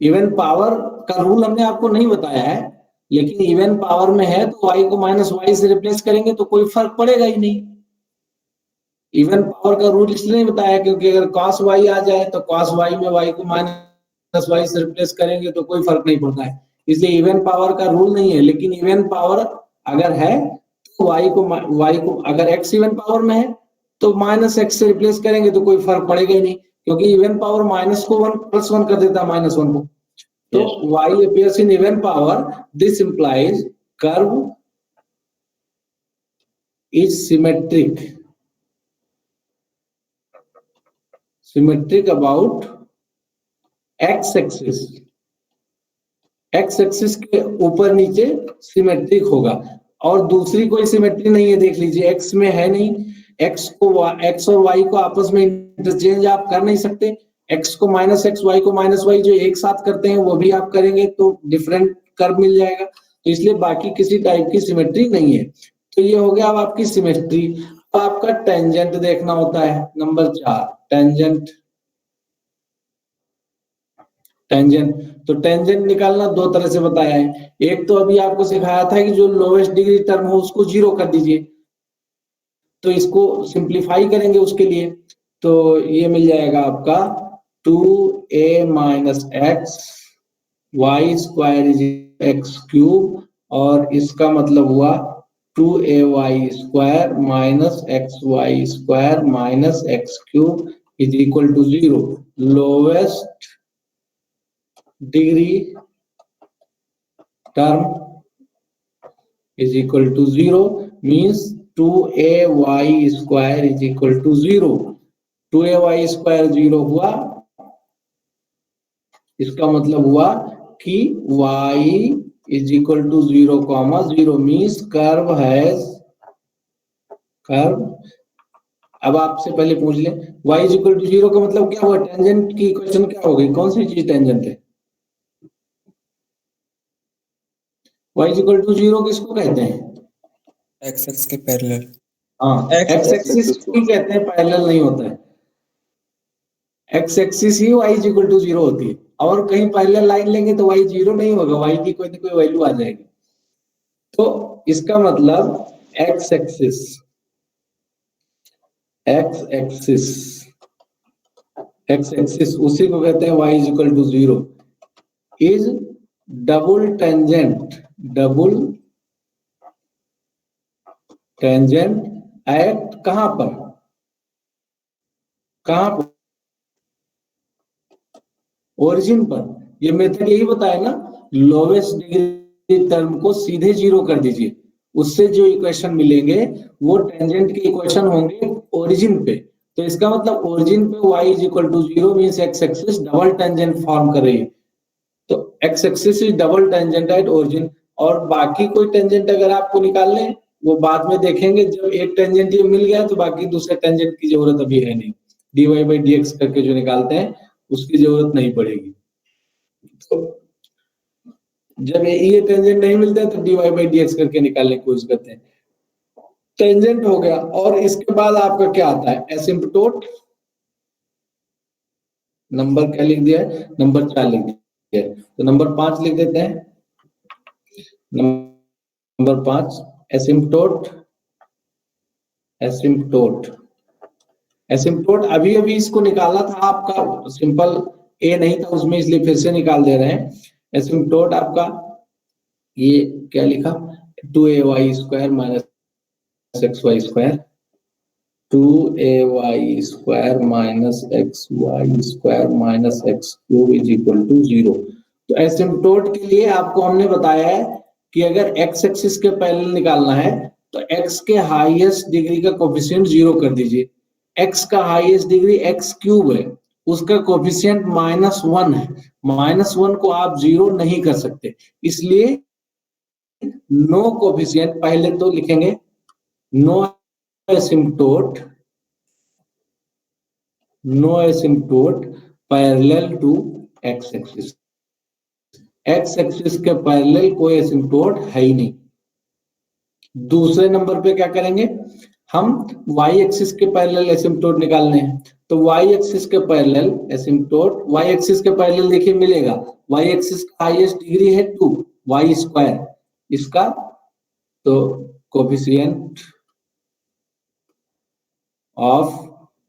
S1: even power का रूल हमने आपको नहीं बताया है, लेकिन इवन पावर में है तो y को माइनस y से रिप्लेस करेंगे तो कोई फर्क पड़ेगा ही नहीं। इवन पावर का रूल इसलिए नहीं बताया क्योंकि अगर cos y आ जाए तो cos y में y को माइनस y से रिप्लेस करेंगे तो कोई फर्क नहीं पड़ता है, इसलिए इवन पावर का रूल नहीं है। लेकिन इवन पावर अगर है तो y को अगर x इवन पावर में है तो माइनस x से रिप्लेस करेंगे तो कोई फर्क पड़ेगा ही नहीं, क्योंकि इवन पावर माइनस को 1 प्लस 1 कर देता है माइनस 1 को। तो
S3: Yes.
S1: y appears in even power. This implies curve is symmetric about x axis. x axis के ऊपर नीचे सिमेट्रिक होगा, और दूसरी कोई सिमेट्री नहीं है, देख लीजिए x में है नहीं, x और y को आपस में इंटरचेंज आप कर नहीं सकते, x को -x, y को -y जो एक साथ करते हैं वो भी आप करेंगे तो डिफरेंट कर्व मिल जाएगा, तो इसलिए बाकी किसी टाइप की सिमेट्री नहीं है। तो ये हो गया अब आपकी सिमेट्री। तो आपका टेंजेंट देखना होता है, नंबर 4 टेंजेंट। तो टेंजेंट निकालना दो तरह से बताया है। एक तो अभी आपको सिखाया था कि जो लोवेस्ट डिग्री टर्म हो उसको 0 कर दीजिए, तो इसको सिंप्लीफाई करेंगे उसके लिए, तो ये मिल जाएगा आपका 2a - x y square is x cube, और इसका मतलब हुआ 2ay square -xy square -x cube is equal to 0। Lowest degree term is equal to 0 means 2ay square is equal to 0। 2ay square 0 हुआ, इसका मतलब हुआ कि y is equal to 0,0 means curve has curve. अब आपसे पहले पूछ ले y इज इक्वल टू 0 का मतलब क्या हुआ, टेंजेंट की इक्वेशन क्या हो गई, कौन सी चीज टेंजेंट है? y इज इक्वल टू 0 किसको कहते हैं?
S5: एक्स एक्स के पैरेलल।
S1: हाँ, एक्स एक्सिस ही कहते हैं, पैरेलल नहीं होता है। एक्स एक्सिस ही y इज इक्वल टू 0 होती है, और कहीं पैरेलल लाइन लेंगे तो y 0 नहीं होगा, y की कोई ना कोई वैल्यू आ जाएगी। तो इसका मतलब एक्स एक्सिस उसी को कहते हैं y is equal to 0 is double tangent at कहां पर ओरिजिन पर। ये मेथड यही बताया ना, लोवेस्ट डिग्री टर्म को सीधे 0 कर दीजिए, उससे जो इक्वेशन मिलेंगे वो टेंजेंट के इक्वेशन होंगे ओरिजिन पे। तो इसका मतलब ओरिजिन पे y is equal to 0 means x axis double tangent form कर रही है, तो x axis is double tangent at origin. और बाकी कोई टेंजेंट अगर आपको निकालने वो बाद में देखेंगे, जब एक टेंजेंट ये मिल गया तो बाकी दूसरे टेंजेंट की जरूरत अभी है नहीं, dy/dx करके जो निकालते हैं उसकी जरूरत नहीं पड़ेगी। तो जब ये टेंजेंट नहीं मिलता है तो dy/dx करके निकालने की कोशिश करते हैं। टेंजेंट हो गया, और इसके बाद आपका क्या आता है, एसिम्पटोट। नंबर क्या लिख दिया है, नंबर 4 लिख दिया है, तो नंबर 5 लिख देते हैं। नंबर 5 एसिम्पटोट। अभी इसको निकाला था आपका, सिंपल ए नहीं था उसमें, इसलिए फिर से निकाल दे रहे हैं। एसिम्पटोट आपका ये क्या लिखा, 2ay square -xy square, 2ay square -xy square -x cube is equal to 0। तो एसिम्पटोट के लिए आपको हमने बताया है कि अगर x एक्सिस के पैरेलल निकालना है तो x के हाईएस्ट डिग्री का कोफिशिएंट 0 कर दीजिए। x का हाईएस्ट डिग्री x क्यूब है, उसका कोफिशिएंट -1 है, -1 को आप 0 नहीं कर सकते, इसलिए नो कोफिशिएंट, पहले तो लिखेंगे no asymptote parallel to x axis. x axis के पैरेलल कोई एसिम्पटोट है ही नहीं। दूसरे नंबर पे क्या करेंगे, हम y एक्सिस के पैरेलल एसिम्पटोट निकालने हैं, तो y एक्सिस के पैरेलल एसिम्पटोट, y एक्सिस के पैरेलल देखिए मिलेगा, y एक्सिस का हाईएस्ट डिग्री है 2 y स्क्वायर, इसका तो coefficient of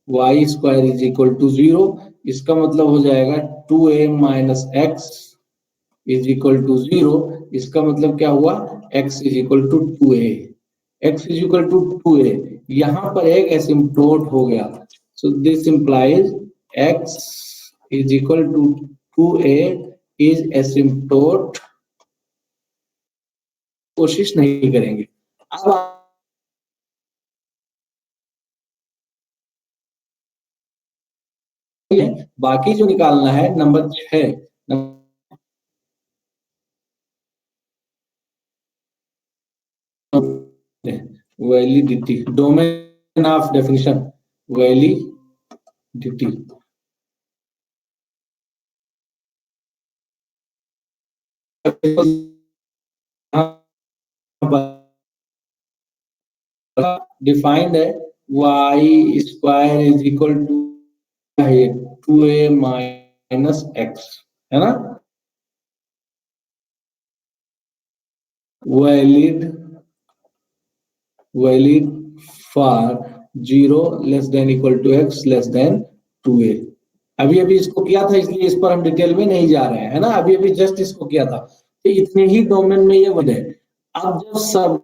S1: y square is equal to 0, इसका मतलब हो जाएगा 2a - x is equal to 0। इसका मतलब क्या हुआ, x is equal to 2a, x is equal to 2a, यहां पर एक एसिम्पटोट हो गया। So this implies x is equal to 2a is asymptote, कोशिश नहीं करेंगे। अब बाकी जो निकालना है number 6, validity, domain of definition, validity. Defined है y square is equal to 2a minus x, है ना। Valid for 0 less than equal to x less than 2a। अभी इसको किया था, इसलिए इस पर हम डिटेल में नहीं जा रहे हैं, है ना। अभी जस्ट इसको किया था, तो इतने ही डोमेन में ये वजह है। अब जब सब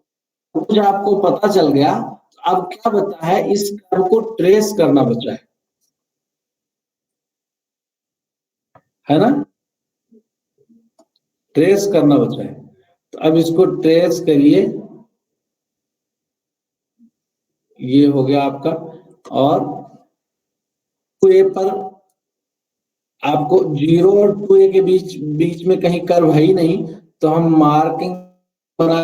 S1: कुछ आपको पता चल गया, अब क्या बचा है, इस कर्व को ट्रेस करना बचा है ना, ट्रेस करना बचा है। तो अब इसको ट्रेस करिए, ये हो गया आपका। और 2a पर आपको 0 और 2a के बीच में कहीं कर्व है ही नहीं, तो हम मार्किंग बना,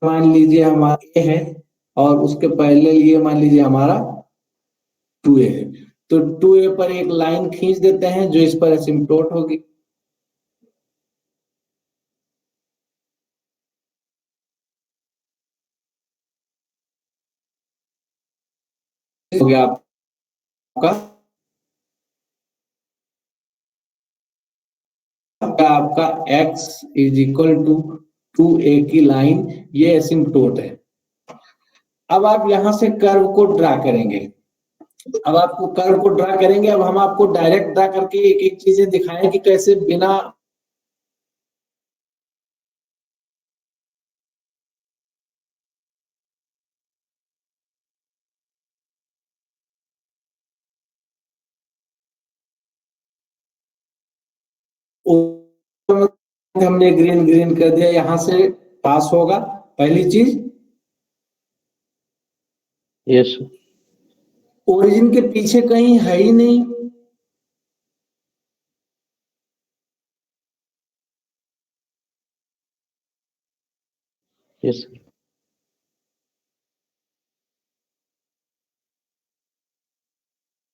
S1: मान लीजिए हमारा a है और उसके पहले लिए मान लीजिए हमारा 2a है, तो 2a पर एक लाइन खींच देते हैं जो इस पर एसिम्प्टोट होगी। हो गया आपका x is equal to 2a की लाइन, ये एसिम्प्टोट है। अब आप यहां से कर्व को ड्रा करेंगे। अब आपको कर्व को ड्रा करेंगे। अब हम आपको डायरेक्ट ड्रा करके एक एक चीजें दिखाएं कि कैसे बिना हमने ग्रीन कर दिया, यहां से पास होगा पहली चीज।
S3: यस
S1: ओरिजिन के पीछे कहीं है ही नहीं,
S3: यस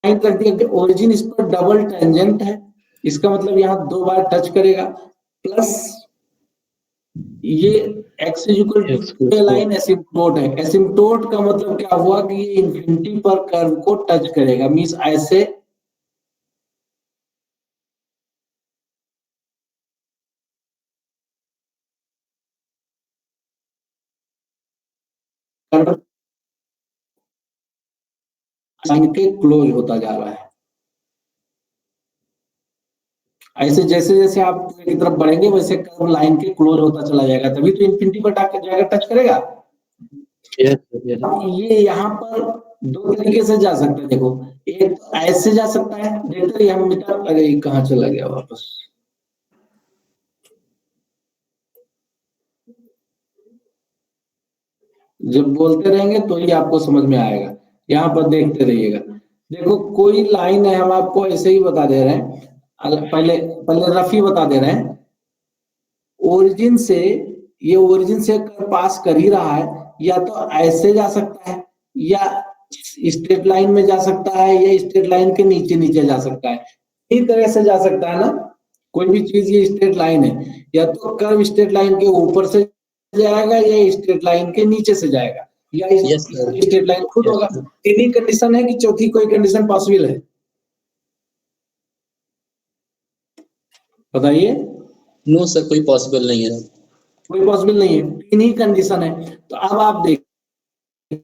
S1: कर दिया। ओरिजिन इस पर डबल टेंजेंट है, इसका मतलब यहाँ 2 बार टच करेगा। प्लस ये x equal to line asymptote है। एसिम्प्टोट का मतलब क्या हुआ कि ये इंफिनिटी पर कर्व को टच करेगा, मींस ऐसे कर्व लाइन के क्लोज होता जा रहा है। ऐसे जैसे जैसे आप की तरफ बढ़ेंगे वैसे कर्व लाइन के क्लोज होता चला जाएगा, तभी तो इंफिनिटी पर जाकर टच करेगा। ये यहाँ पर 2 तरीके से जा सकते हैं। देखो, एक तो ऐसे जा सकता है, देखते हम मिटा, अरे कहाँ चला गया वापस। जब बोलते रहेंगे तो ही आपको समझ में आएगा, यहाँ पर देखते रहिएगा। देखो कोई लाइन है, हम आपको ऐसे ही बता दे रहे हैं, पहले रफी बता दे रहे हैं। ओरिजिन से, ये ओरिजिन से पास कर ही रहा है, या तो ऐसे जा सकता है, या स्ट्रेट लाइन में जा सकता है, या स्ट्रेट लाइन के नीचे नीचे जा सकता है। इस तरह से जा सकता है ना, कोई भी चीज। ये स्ट्रेट लाइन है, या तो कर्व स्ट्रेट लाइन के ऊपर से जाएगा, या स्ट्रेट लाइन के नीचे से जाएगा, या स्ट्रेट लाइन खुद होगा। तीन ही कंडीशन है कि चौथी कोई कंडीशन पॉसिबल है? बताइए।
S2: नो सर, कोई पॉसिबल नहीं है।
S1: कोई पॉसिबल नहीं है, 3 ही कंडीशन है। तो अब आप देखिए,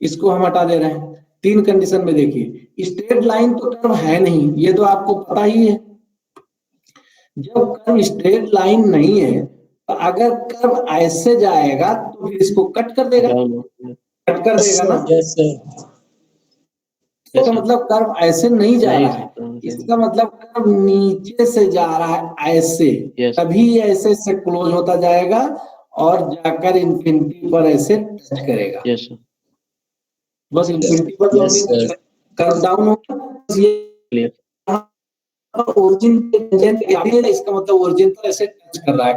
S1: इसको हम हटा दे रहे हैं। 3 कंडीशन में देखिए, स्ट्रेट लाइन तो कर्व है नहीं, ये तो आपको पता ही है। जब कर्व स्ट्रेट लाइन नहीं है, तो अगर कर्व ऐसे जाएगा तो फिर इसको कट कर देगा, ना।
S2: Yes sir.
S1: तो मतलब कर्व ऐसे नहीं जा रहा है, इसका मतलब कर्व नीचे से जा रहा है ऐसे,
S3: Yes.
S1: तभी ऐसे से क्लोज होता जाएगा और जाकर इंफिनिटी पर ऐसे टच करेगा।
S3: Yes, sir.
S1: बस इंफिनिटी पर
S2: Yes, sir.
S1: कर्व डाउन होगा, बस ये
S3: Clear.
S1: ओरिजिन इसका मतलब ओरिजिन पर ऐसे टच कर रहा है।